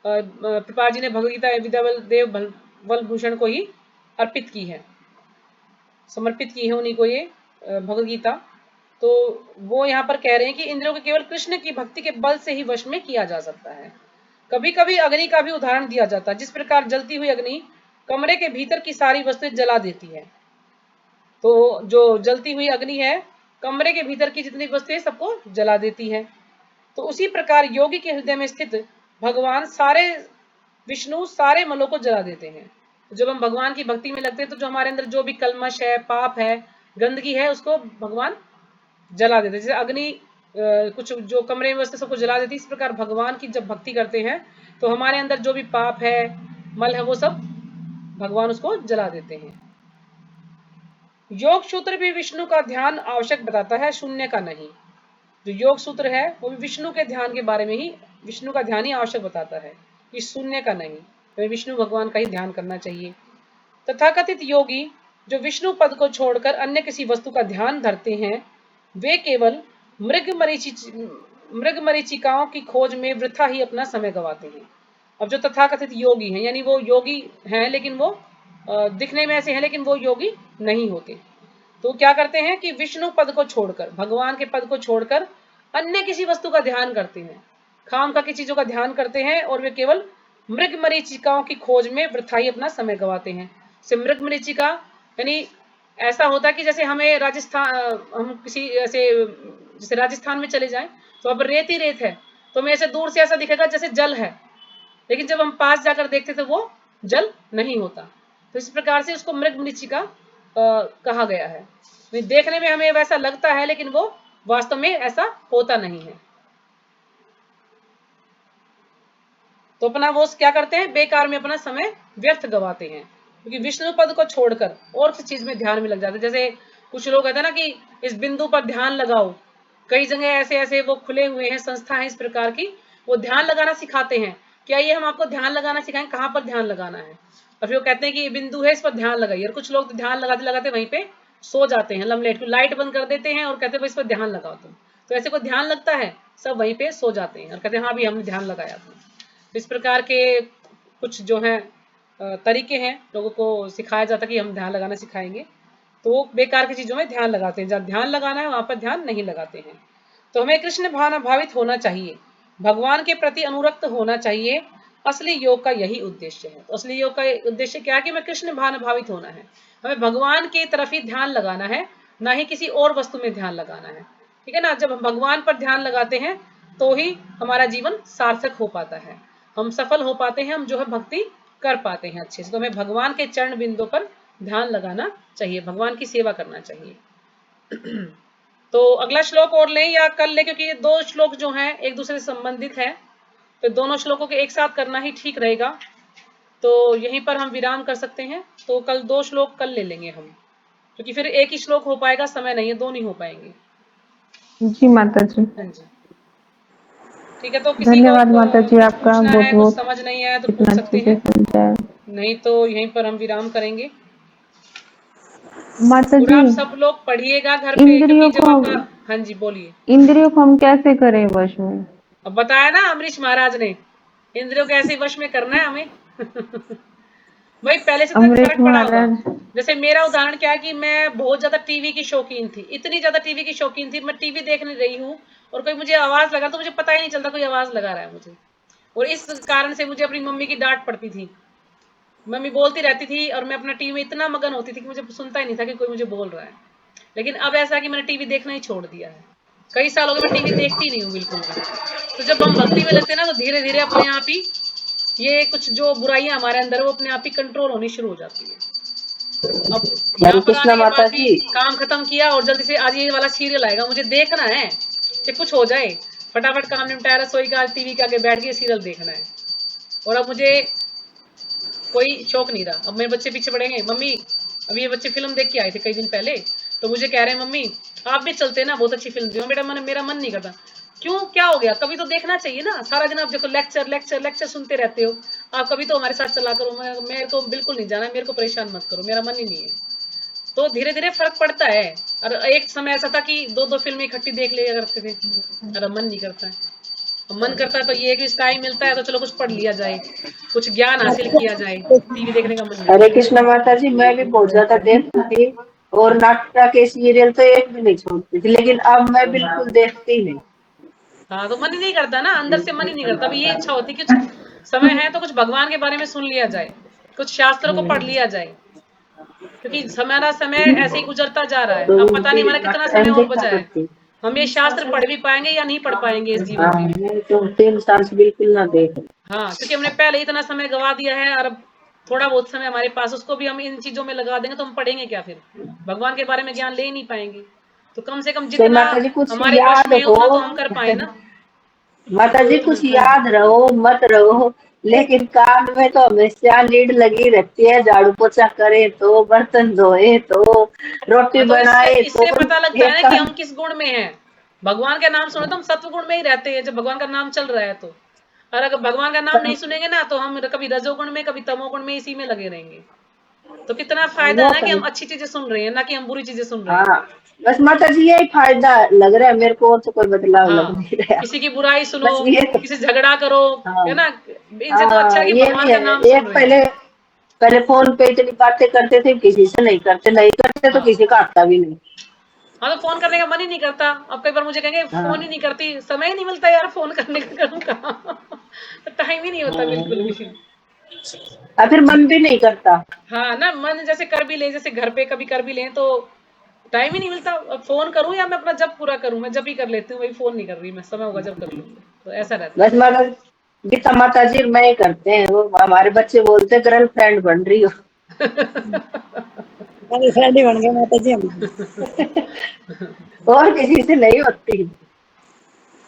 [SPEAKER 1] प्रभुपाद जी ने भगवत गीता विद्यादेव बलभूषण को ही अर्पित की है, समर्पित की है उन्हीं को ये भगवत गीता। तो वो यहाँ पर कह रहे हैं कि इंद्रियों को केवल कृष्ण की भक्ति के बल से ही वश में किया जा सकता है। कभी कभी अग्नि का भी उदाहरण दिया जाता है, जिस प्रकार जलती हुई अग्नि कमरे के भीतर की सारी वस्तुएं जला देती है। तो जो जलती हुई अग्नि है, कमरे के भीतर की जितनी वस्तुएं सबको जला देती है। तो उसी प्रकार योगी के हृदय में स्थित भगवान विष्णु सारे मलों को जला देते हैं। जब हम भगवान की भक्ति में लगते हैं, तो जो हमारे अंदर जो भी कलमश है, पाप है, गंदगी है, उसको भगवान जला देते हैं। जैसे अग्नि कुछ जो कमरे में वस्तु सबको जला देती है, इस प्रकार भगवान की जब भक्ति करते हैं तो हमारे अंदर जो भी पाप है, मल है, वो सब भगवान उसको जला देते हैं। योग सूत्र भी विष्णु का ध्यान आवश्यक बताता है, शून्य का नहीं। जो योग सूत्र है वो भी विष्णु के ध्यान के बारे में ही, विष्णु का ध्यान ही आवश्यक बताता है, कि शून्य का नहीं। हमें विष्णु भगवान का ही ध्यान करना चाहिए। तथाकथित योगी जो विष्णु पद को छोड़कर अन्य किसी वस्तु का ध्यान धरते हैं, वे केवल मृग मरीचिकाओं की खोज में वृथा ही अपना समय गंवाते हैं। अब जो तथाकथित योगी हैं, यानी वो योगी हैं लेकिन वो दिखने में ऐसे हैं लेकिन वो योगी नहीं होते, तो क्या करते हैं कि विष्णु पद को छोड़कर, भगवान के पद को छोड़कर अन्य किसी वस्तु का ध्यान करते हैं, खामखा की चीजों का ध्यान करते हैं, और वे केवल मृग मरीचिकाओं की खोज में वृथा ही अपना समय गंवाते हैं। से मृग मरीचिका यानी ऐसा होता है कि जैसे हमें राजस्थान, हम किसी ऐसे जैसे राजस्थान में चले जाएं तो अब रेत ही रेत है, तो हमें ऐसे दूर से ऐसा दिखेगा जैसे जल है, लेकिन जब हम पास जाकर देखते तो वो जल नहीं होता। तो इस प्रकार से उसको मृग मरीचिका कहा गया है। देखने में हमें वैसा लगता है लेकिन वो वास्तव में ऐसा होता नहीं है। तो अपना वो क्या करते हैं, बेकार में अपना समय व्यर्थ गवाते हैं, क्योंकि विष्णु पद को छोड़कर और किसी चीज में ध्यान में लग जाते हैं। जैसे कुछ लोग कहते हैं ना कि इस बिंदु पर ध्यान लगाओ, कई जगह ऐसे ऐसे वो खुले हुए हैं, संस्था है इस प्रकार की, वो ध्यान लगाना सिखाते हैं। क्या ये हम आपको ध्यान लगाना सिखाएं, कहाँ पर ध्यान लगाना है, और फिर वो कहते हैं कि ये बिंदु है, इस पर ध्यान लगाइए। और कुछ लोग ध्यान लगाते लगाते वहीं पे सो जाते हैं, लमलेट लाइट बंद कर देते हैं और कहते हैं इस पर ध्यान लगाओ तुम। तो ऐसे को ध्यान लगता है, सब वहीं पे सो जाते हैं और कहते हैं हाँ भी हमने ध्यान लगाया था। इस प्रकार के कुछ जो है तरीके हैं, लोगों को सिखाया जाता है कि हम ध्यान लगाना सिखाएंगे, तो वो बेकार की चीजों में ध्यान लगाते हैं। जहाँ ध्यान लगाना है वहां पर ध्यान नहीं लगाते हैं। तो हमें कृष्ण भावित होना चाहिए, भगवान के प्रति अनुरक्त होना चाहिए। असली योग का यही उद्देश्य है। तो असली योग का उद्देश्य क्या है कि हमें कृष्ण भावित होना है, हमें भगवान की तरफ ही ध्यान लगाना है, ना ही किसी और वस्तु में ध्यान लगाना है। ठीक है ना। जब हम भगवान पर ध्यान लगाते हैं तो ही हमारा जीवन सार्थक हो पाता है, हम सफल हो पाते हैं, हम जो है भक्ति कर पाते हैं अच्छे से। तो हमें भगवान के चरण बिंदु पर ध्यान लगाना चाहिए, भगवान की सेवा करना चाहिए। तो अगला श्लोक और लें या कर लें, क्योंकि ये दो श्लोक जो हैं एक दूसरे से संबंधित है, तो दोनों श्लोकों के एक साथ करना ही ठीक रहेगा। तो यहीं पर हम विराम कर सकते हैं। तो कल 2 श्लोक कल ले लेंगे हम, क्योंकि फिर एक ही श्लोक हो पाएगा, समय नहीं है, 2 नहीं हो पाएंगे।
[SPEAKER 3] जी माता जी,
[SPEAKER 1] हाँ जी, ठीक है। तो किसी
[SPEAKER 3] धन्यवाद
[SPEAKER 1] को
[SPEAKER 3] माता जी
[SPEAKER 1] कुछ
[SPEAKER 3] आपका,
[SPEAKER 1] पूछना
[SPEAKER 3] बहुत
[SPEAKER 1] है, कुछ
[SPEAKER 3] बहुत
[SPEAKER 1] समझ नहीं आया तो पूछ
[SPEAKER 3] इतना
[SPEAKER 1] सकते
[SPEAKER 3] अच्छे से
[SPEAKER 1] हैं,
[SPEAKER 3] समझाया।
[SPEAKER 1] नहीं तो यहीं पर हम विराम करेंगे।
[SPEAKER 3] माता
[SPEAKER 1] और
[SPEAKER 3] जी,
[SPEAKER 1] आप सब लोग पढ़िएगा घर पे, क्योंकि
[SPEAKER 3] इंद्रियों
[SPEAKER 1] जब
[SPEAKER 3] को
[SPEAKER 1] आप, हाँ जी बोलिए।
[SPEAKER 3] इंद्रियों को हम कैसे करें वश में?
[SPEAKER 1] अब बताया ना अमरीश महाराज ने, इंद्रियों को ऐसे वश में करना है हमें। भाई पहले से तो
[SPEAKER 3] अमृत
[SPEAKER 1] फर्क पड़ा होगा।
[SPEAKER 3] महाराज,
[SPEAKER 1] जैसे मेरा उदाहरण क्या है कि मैं बहुत ज्यादा टीवी की शौकीन थी, इतनी ज्यादा टीवी की शौकीन थी, मैं टीवी देखने रही हूँ और कोई मुझे आवाज लगा तो मुझे पता ही नहीं चलता कोई आवाज लगा रहा है मुझे। और इस कारण से मुझे अपनी मम्मी की डांट पड़ती थी, मम्मी बोलती रहती थी और मैं अपना टीवी में इतना मगन होती थी कि मुझे सुनता ही नहीं था कि कोई मुझे बोल रहा है। लेकिन अब ऐसा कि मैंने टीवी देखना ही छोड़ दिया है, कई साल हो गए मैं टीवी देखती नहीं हूँ बिल्कुल भी। तो जब हम भक्ति में लगते हैं ना, तो धीरे धीरे अपने आप ही ये कुछ जो बुराइयां हमारे अंदर वो अपने आप ही कंट्रोल होनी शुरू हो जाती है। अब यहाँ
[SPEAKER 2] हरे
[SPEAKER 1] पर
[SPEAKER 2] कृष्णा
[SPEAKER 1] आने के
[SPEAKER 2] माता
[SPEAKER 1] बाद भी
[SPEAKER 2] जी।
[SPEAKER 1] काम खत्म किया और जल्दी से आज ये वाला सीरियल आएगा, मुझे देखना है, कि कुछ हो जाए, फटाफट काम निपटाया, रसोई का टीवी के आगे बैठ के सीरियल देखना है। और अब मुझे कोई शौक नहीं रहा। अब मेरे बच्चे पीछे पड़ेंगे, मम्मी अभी ये बच्चे फिल्म देख के आए थे कई दिन पहले, तो मुझे कह रहे हैं मम्मी आप भी चलते ना, बहुत अच्छी फिल्म थी, बेटा मेरा मन नहीं करता। क्यों, क्या हो गया? कभी तो देखना चाहिए ना, सारा दिन आप देखो लेक्चर लेक्चर लेक्चर सुनते रहते हो। आप कभी तो हमारे साथ चला करो, मेरे को बिल्कुल नहीं जाना, मेरे को परेशान मत करो, मेरा मन ही नहीं है। तो धीरे धीरे फर्क पड़ता है। और एक समय ऐसा था कि 2-2 फिल्में इकट्ठी देख लिया करते थे, अरे मन नहीं करता है। मन करता है तो ये है कि टाइम मिलता है तो चलो कुछ पढ़ लिया जाए, कुछ ज्ञान हासिल किया जाए, टीवी देखने का मन नहीं
[SPEAKER 2] हरे
[SPEAKER 1] करता।
[SPEAKER 2] कृष्ण माता जी, मैं भी बहुत ज्यादा देखती थी और नाटक के सीरियल तो एक भी नहीं छोड़ती थी, लेकिन अब मैं बिल्कुल देखती नहीं।
[SPEAKER 1] हाँ, तो मन ही नहीं करता ना, अंदर से मन ही नहीं करता। अभी ये इच्छा होती कि कुछ समय है तो कुछ भगवान के बारे में सुन लिया जाए, कुछ शास्त्रों को पढ़ लिया जाए, क्योंकि हमारा समय ऐसे ही गुजरता जा रहा है।
[SPEAKER 2] तो
[SPEAKER 1] अब पता नहीं हमारा कितना समय और
[SPEAKER 2] देखा
[SPEAKER 1] बचा है,
[SPEAKER 2] करती।
[SPEAKER 1] हम ये शास्त्र पढ़ भी पाएंगे या नहीं पढ़ पाएंगे इस जीवन
[SPEAKER 2] हाँ,
[SPEAKER 1] में।
[SPEAKER 2] मैं तो 3 साल से बिल्कुल ना देख।
[SPEAKER 1] हाँ, क्योंकि हमने पहले इतना समय गवा दिया है, और अब थोड़ा बहुत समय हमारे पास, उसको भी हम इन चीजों में लगा देंगे तो हम पढ़ेंगे क्या फिर? भगवान के बारे में ज्ञान ले ही नहीं पाएंगे। तो कम से कम
[SPEAKER 2] तो
[SPEAKER 1] जितना
[SPEAKER 2] माता जी कुछ
[SPEAKER 1] हमारे वश
[SPEAKER 2] याद
[SPEAKER 1] में है
[SPEAKER 2] हो,
[SPEAKER 1] उतना तो हम कर पाए ना।
[SPEAKER 2] माता जी कुछ याद रहो मत रहो, लेकिन कान में तो हमेशा लीड लगी रहती है। झाड़ू पोछा करे तो, बर्तन धोए तो, रोटी
[SPEAKER 1] हाँ, तो इससे
[SPEAKER 2] बनाए तो,
[SPEAKER 1] इससे पता लगता है
[SPEAKER 2] एक
[SPEAKER 1] ना कि
[SPEAKER 2] कान।
[SPEAKER 1] हम किस गुण में हैं। भगवान का नाम सुने तो हम सत्व गुण में ही रहते हैं, जब भगवान का नाम चल रहा है तो। और अगर भगवान का नाम नहीं सुनेंगे ना तो हम कभी रजोगुण में, कभी तमोगुण में, इसी में लगे रहेंगे। तो कितना फायदा
[SPEAKER 2] वो
[SPEAKER 1] है ना कि
[SPEAKER 2] तो
[SPEAKER 1] हम अच्छी चीजें सुन रहे हैं, ना कि हम बुरी चीजें सुन रहे हैं।
[SPEAKER 2] हाँ, बस माता जी यही फायदा लग रहा है मेरे को, और तो कोई बदलाव लग
[SPEAKER 1] हाँ,
[SPEAKER 2] नहीं रहा।
[SPEAKER 1] किसी की बुराई सुनो,
[SPEAKER 2] बस ये तो,
[SPEAKER 1] किसी से झगड़ा करो,
[SPEAKER 2] हाँ
[SPEAKER 1] है ना? इनसे तो अच्छा है
[SPEAKER 2] हाँ,
[SPEAKER 1] कि
[SPEAKER 2] ये भी
[SPEAKER 1] भगवान का
[SPEAKER 2] है।
[SPEAKER 1] नाम सुन
[SPEAKER 2] एक
[SPEAKER 1] रहे हैं।
[SPEAKER 2] पहले पहले फोन पे इतनी बातें करते थे, किसी से नहीं करते, नहीं करते तो
[SPEAKER 1] हाँ,
[SPEAKER 2] किसी का आता भी नहीं।
[SPEAKER 1] हाँ, तो फोन करने का मन ही नहीं करता। अब कई बार मुझे कहेंगे फोन ही
[SPEAKER 2] हाँ
[SPEAKER 1] नहीं करती, समय ही नहीं मिलता यार फोन करने का, करूँ कहाँ? तो टाइम ही नहीं होता बिल्कुल
[SPEAKER 2] हाँ,
[SPEAKER 1] भी।
[SPEAKER 2] और फिर मन भी नहीं करता।
[SPEAKER 1] हाँ ना, मन जैसे कर भी ले, जैसे घर पे कभी कर भी लें तो टाइम ही नहीं मिलता। अब फोन करूं या मैं अपना जब पूरा करूं, मैं जब ही कर लेती हूँ, वही फोन नहीं कर रही मैं, समय होगा जब कर लूंगी, तो ऐसा रहता
[SPEAKER 2] बस
[SPEAKER 1] है।
[SPEAKER 2] माता गीता माता जी मैं ही करते हैं, वो हमारे बच्चे बोलते गर्लफ्रेंड बन रही हो।
[SPEAKER 4] मेरी फ्रेंड ही बन गए माता जी हम।
[SPEAKER 2] और किसी से नहीं होती।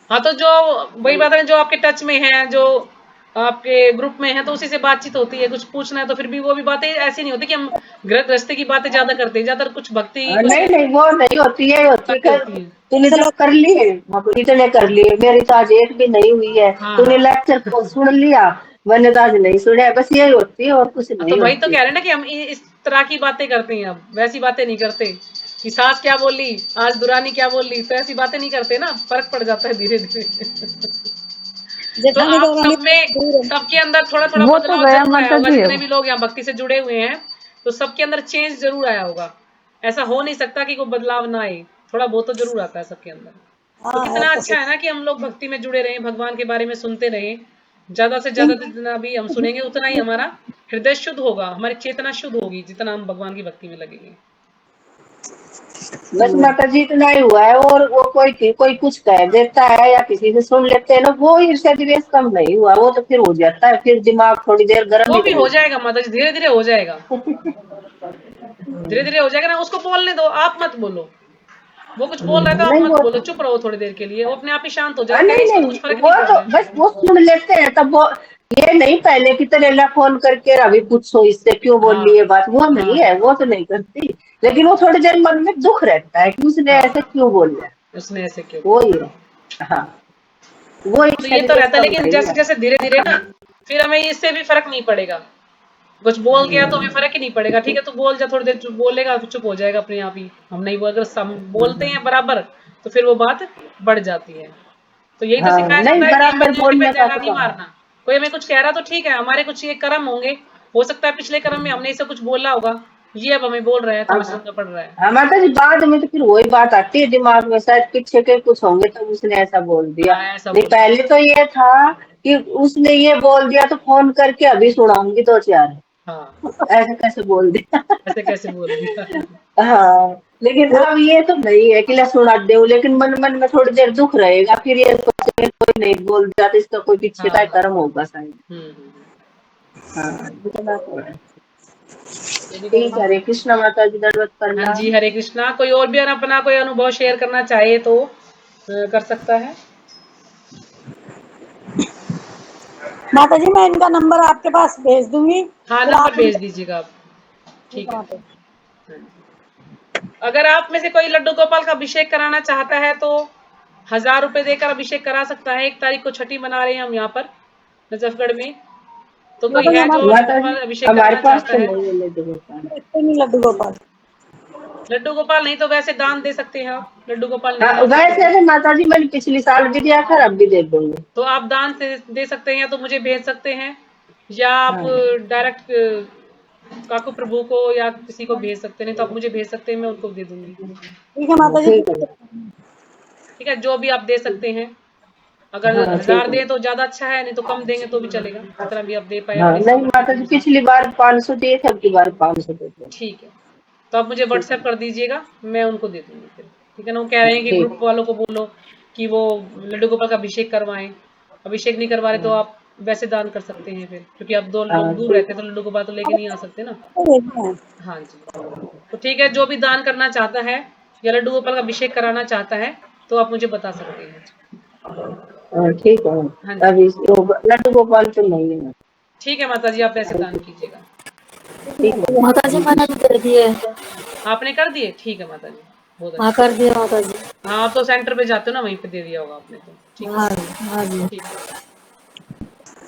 [SPEAKER 1] हाँ, तो जो वही बात है, जो आपके टच में है, जो आपके ग्रुप में है, तो उसी से बातचीत होती है। कुछ पूछना है तो फिर भी वो भी बातें ऐसी नहीं होती कि हम गृह गृहस्थी की बातें ज्यादा करते हैं, ज्यादातर कुछ भक्ति, कुछ
[SPEAKER 2] नहीं नहीं, वो नहीं होती है, होती
[SPEAKER 1] बातें
[SPEAKER 2] कर।
[SPEAKER 1] होती हैं।
[SPEAKER 2] तूने तो कर लिए, इतने कर लिए, मेरी तो आज एक भी नहीं हुई है।
[SPEAKER 1] हाँ,
[SPEAKER 2] तूने
[SPEAKER 1] हाँ।
[SPEAKER 2] लेक्चर को सुन लिया, मैंने तो आज नहीं सुना। बस यही होती है, और कुछ
[SPEAKER 1] हाँ, तो
[SPEAKER 2] नहीं
[SPEAKER 1] वही तो
[SPEAKER 2] होती।
[SPEAKER 1] कह रहे हैं ना कि हम इस तरह की बातें करते हैं, अब वैसी बातें नहीं करते कि सास क्या बोली, आज दुरानी क्या बोल ली, तो ऐसी बातें नहीं करते ना, फर्क पड़ जाता है धीरे धीरे। तो
[SPEAKER 4] जेठानी
[SPEAKER 1] आप
[SPEAKER 4] देवरानी
[SPEAKER 1] सब में,
[SPEAKER 4] दूर है।
[SPEAKER 1] सबके अंदर थोड़ा थोड़ा
[SPEAKER 3] वो तो
[SPEAKER 1] बदलाव
[SPEAKER 3] गया
[SPEAKER 1] जरूर आया
[SPEAKER 3] माता
[SPEAKER 1] होगा,
[SPEAKER 3] जी
[SPEAKER 1] जितने
[SPEAKER 3] अब।
[SPEAKER 1] भी लोग यहाँ भक्ति से जुड़े हुए हैं, तो सबके अंदर चेंज जरूर आया होगा। ऐसा हो नहीं सकता कि कोई बदलाव ना आए, थोड़ा बहुत तो जरूर आता है सबके अंदर। तो
[SPEAKER 4] हाँ है
[SPEAKER 1] कितना
[SPEAKER 4] तो सही।
[SPEAKER 1] अच्छा है ना कि हम लोग भक्ति में जुड़े रहें, भगवान के बारे में सुनते रहें। ज्यादा से ज्यादा जितना भी हम सुनेंगे उतना ही हमारा हृदय शुद्ध होगा, हमारी चेतना शुद्ध होगी, जितना हम भगवान की भक्ति में लगेंगे।
[SPEAKER 2] बस माता जी इतना ही हुआ है। और वो कोई कुछ कह देता है या किसी से सुन लेते हैं ना, वो ईर्ष्या द्वेष कम नहीं हुआ, वो तो फिर हो जाता है, फिर दिमाग थोड़ी देर गर्म
[SPEAKER 1] वो
[SPEAKER 2] ही
[SPEAKER 1] भी हो
[SPEAKER 2] रहेगा।
[SPEAKER 1] जाएगा माता जी, धीरे धीरे हो जाएगा, धीरे धीरे हो जाएगा ना। उसको बोलने दो, आप मत बोलो। वो कुछ बोल रहा है तो आप
[SPEAKER 2] नहीं
[SPEAKER 1] मत
[SPEAKER 2] वो
[SPEAKER 1] बोलो,
[SPEAKER 2] तो,
[SPEAKER 1] चुप रहो थोड़ी देर के लिए, वो अपने आप ही शांत हो जाएगा, कहेगा
[SPEAKER 2] नहीं
[SPEAKER 1] इसको तो
[SPEAKER 2] नहीं,
[SPEAKER 1] कुछ फर्क
[SPEAKER 2] वो
[SPEAKER 1] नहीं पड़
[SPEAKER 2] तो
[SPEAKER 1] रहा है।
[SPEAKER 2] बस वो सुन लेते हैं तब वो, ये नहीं पहले की तरह ला फोन करके अभी पूछो इससे क्यों बोल
[SPEAKER 1] हाँ,
[SPEAKER 2] रही है बात, वो नहीं
[SPEAKER 1] हाँ,
[SPEAKER 2] है, वो तो नहीं करती। लेकिन वो थोड़ी देर मन में दुख रहता है कि उसने
[SPEAKER 1] हाँ,
[SPEAKER 2] ऐसे क्यों बोल दिया।
[SPEAKER 1] उसने ऐसे क्यों
[SPEAKER 2] वो ही
[SPEAKER 1] बोला।
[SPEAKER 2] है। हाँ, वो
[SPEAKER 1] तो
[SPEAKER 2] ईर्ष्या
[SPEAKER 1] ये तो
[SPEAKER 2] द्वेष
[SPEAKER 1] रहता है,
[SPEAKER 2] कम
[SPEAKER 1] लेकिन
[SPEAKER 2] नहीं
[SPEAKER 1] जैसे
[SPEAKER 2] हुआ।
[SPEAKER 1] जैसे धीरे धीरे ना, फिर हमें इससे भी फर्क नहीं पड़ेगा। कुछ बोल गया तो हमें फर्क ही नहीं पड़ेगा, ठीक है तू बोल जा, थोड़ी देर चुप बोलेगा, फिर चुप हो जाएगा अपने आप ही। हम नहीं बोल, अगर हम बोलते हैं बराबर तो फिर वो बात बढ़ जाती है। तो यही तो
[SPEAKER 2] हाँ,
[SPEAKER 1] सिखाया
[SPEAKER 2] नहीं
[SPEAKER 1] जाता है कि हमें
[SPEAKER 2] बराबर
[SPEAKER 1] लीड पे
[SPEAKER 2] बोलने का
[SPEAKER 1] जला
[SPEAKER 2] तो
[SPEAKER 1] नहीं
[SPEAKER 2] कहा।
[SPEAKER 1] मारना। कोई हमें कुछ कह रहा तो ठीक है, हमारे कुछ ये कर्म होंगे, हो सकता है पिछले कर्म में हमने इसे कुछ बोला होगा, ये अब हमें बोल रहा है तो हमें
[SPEAKER 2] हाँ
[SPEAKER 1] सुनना पड़ रहा है।
[SPEAKER 2] हाँ, माता जी बाद में तो फिर वही बात आती है दिमाग में, शायद पीछे के कुछ होंगे तो उसने ऐसा बोल दिया।
[SPEAKER 1] हाँ, ऐसा
[SPEAKER 2] नहीं,
[SPEAKER 1] बोल रहा
[SPEAKER 2] पहले तो ये था कि उसने ये बोल दिया तो फोन करके अभी सुनाऊंगी 2-4,
[SPEAKER 1] है। हाँ,
[SPEAKER 2] ऐसे कैसे बोल दिया।
[SPEAKER 1] ऐसे कैसे बोल दिया।
[SPEAKER 2] हाँ, लेकिन अब ये तो नहीं है कि ला सुना दे, लेकिन मन मन में थोड़ी देर दुख रहेगा, फिर ये सोचेंगे कोई नहीं बोल दिया तो इसका कोई पीछे
[SPEAKER 1] हाँ,
[SPEAKER 2] का
[SPEAKER 1] हाँ।
[SPEAKER 2] कर्म होगा शायद।
[SPEAKER 1] हम्म।
[SPEAKER 2] हाँ, इतना तो है।
[SPEAKER 1] चलिए
[SPEAKER 2] ठीक है,
[SPEAKER 1] बाबा।
[SPEAKER 2] हरे कृष्णा माता जी, दंडवत
[SPEAKER 1] हाँ जी,
[SPEAKER 2] प्रणाम।
[SPEAKER 1] हरे कृष्णा। कोई और भी अपना कोई अनुभव शेयर करना चाहे तो कर सकता है।
[SPEAKER 4] माता जी मैं इनका नंबर आपके पास भेज दूंगी,
[SPEAKER 1] हाँ,
[SPEAKER 4] फिर
[SPEAKER 1] नंबर
[SPEAKER 4] आप
[SPEAKER 1] भेज
[SPEAKER 4] इनसे।
[SPEAKER 1] दीजिएगा आप।
[SPEAKER 4] ठीक
[SPEAKER 1] ठीक
[SPEAKER 4] है
[SPEAKER 1] है।
[SPEAKER 4] माता जी।
[SPEAKER 1] हाँ जी। अगर आप में से कोई लड्डू गोपाल का अभिषेक कराना चाहता है तो 1000 रुपए देकर अभिषेक करा सकता है। 1 तारीख को छठी मना रहे हैं हम यहाँ पर नजफगढ़ में। तो कोई है जो
[SPEAKER 2] माता जी
[SPEAKER 1] अभिषेक
[SPEAKER 2] हमारे
[SPEAKER 1] कराना
[SPEAKER 2] पास
[SPEAKER 1] चाहता
[SPEAKER 2] तो
[SPEAKER 1] है?
[SPEAKER 2] नहीं है लड्डू गोपाल।
[SPEAKER 4] नहीं लड्डू गोपाल।
[SPEAKER 1] लड्डू गोपाल नहीं तो वैसे दान दे सकते हैं आप। लड्डू गोपाल
[SPEAKER 2] हाँ
[SPEAKER 1] नहीं है
[SPEAKER 2] वैसे तो माता जी मैंने पिछली साल भी दिया था, अब भी दे दूंगी।
[SPEAKER 1] तो आप दान से दे सकते हैं, या तो मुझे भेज सकते हैं, या आप
[SPEAKER 2] हाँ
[SPEAKER 1] डायरेक्ट काकू प्रभु को या किसी को भेज सकते हैं। तो आप मुझे भेज सकते हैं, मैं उनको दे दूंगी।
[SPEAKER 4] ठीक है माता जी।
[SPEAKER 2] ठीक है।
[SPEAKER 1] ठीक है, जो भी आप दे सकते हैं। अगर
[SPEAKER 2] हाँ
[SPEAKER 1] 1000
[SPEAKER 2] ठीक है।
[SPEAKER 1] दें तो ज्यादा अच्छा है, नहीं तो कम देंगे तो भी चलेगा, जितना भी आप दे पाए
[SPEAKER 2] हाँ
[SPEAKER 1] अपने
[SPEAKER 2] नहीं
[SPEAKER 1] सामर्थ्य
[SPEAKER 2] माता
[SPEAKER 1] के
[SPEAKER 2] जी
[SPEAKER 1] अनुसार।
[SPEAKER 2] पिछली बार 500 दिए थे, अब की बार 500 देते हैं।
[SPEAKER 1] ठीक है, तो आप मुझे
[SPEAKER 2] ठीक
[SPEAKER 1] व्हाट्सएप
[SPEAKER 2] है।
[SPEAKER 1] कर दीजिएगा, मैं उनको दे दूंगी फिर। ठीक है ना, वो कह रहे हैं कि
[SPEAKER 2] ठीक
[SPEAKER 1] ग्रुप वालों को बोलो कि वो लड्डू गोपाल का अभिषेक करवाएं। अभिषेक नहीं करवा रहे तो आप वैसे दान कर सकते हैं फिर, क्योंकि आप 2 लोग
[SPEAKER 2] हाँ
[SPEAKER 1] दूर
[SPEAKER 2] ठीक
[SPEAKER 1] रहते हैं तो लड्डू गोपाल तो लेके नहीं आ सकते ना।
[SPEAKER 4] भेजना है।
[SPEAKER 1] हाँ जी, तो ठीक है, जो भी दान करना चाहता है या लड्डू गोपाल का अभिषेक कराना चाहता है तो आप मुझे बता सकते हैं।
[SPEAKER 2] हाँ ठीक है।
[SPEAKER 1] हाँ जी,
[SPEAKER 2] अभी लड्डू गोपाल तो नहीं है।
[SPEAKER 1] ठीक है माता जी, आप वैसे दान कीजिएगा।
[SPEAKER 2] ठीक है।
[SPEAKER 6] माता जी मैंने भी कर दिए।
[SPEAKER 1] आपने कर दिए? ठीक है माता जी, बहुत
[SPEAKER 6] हाँ
[SPEAKER 1] अच्छा।
[SPEAKER 6] कर दिए माता जी।
[SPEAKER 1] हाँ, आप तो सेंटर पे जाते हो ना, वहीं पे दे दिया होगा आपने तो। ठीक है,
[SPEAKER 6] हाँ हाँ जी।
[SPEAKER 1] ठीक है।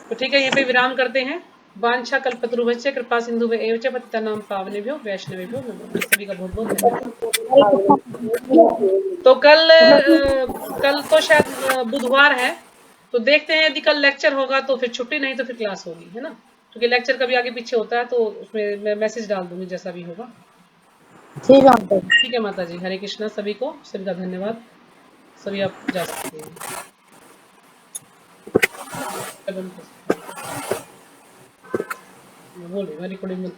[SPEAKER 1] तो ठीक है, यहीं पे विराम करते हैं। वांछा कल्पतरुभ्यश्च कृपा सिंधु एव च पतितानां पावनेभ्यो वैष्णवेभ्यो नमो नमः। सभी का बहुत बहुत धन्यवाद। तो कल तो शायद बुधवार है, तो देखते हैं यदि कल लेक्चर होगा तो फिर छुट्टी, नहीं तो फिर क्लास होगी, है ना, क्योंकि लेक्चर कभी आगे पीछे होता है तो उसमें मैं मैसेज डाल दूंगी जैसा भी होगा।
[SPEAKER 4] ठीक है माता जी।
[SPEAKER 1] ठीक है माता जी, हरे कृष्णा, सभी को सभी का धन्यवाद। सभी आप जा सकते हैं। बोले मैं रिकॉर्डिंग में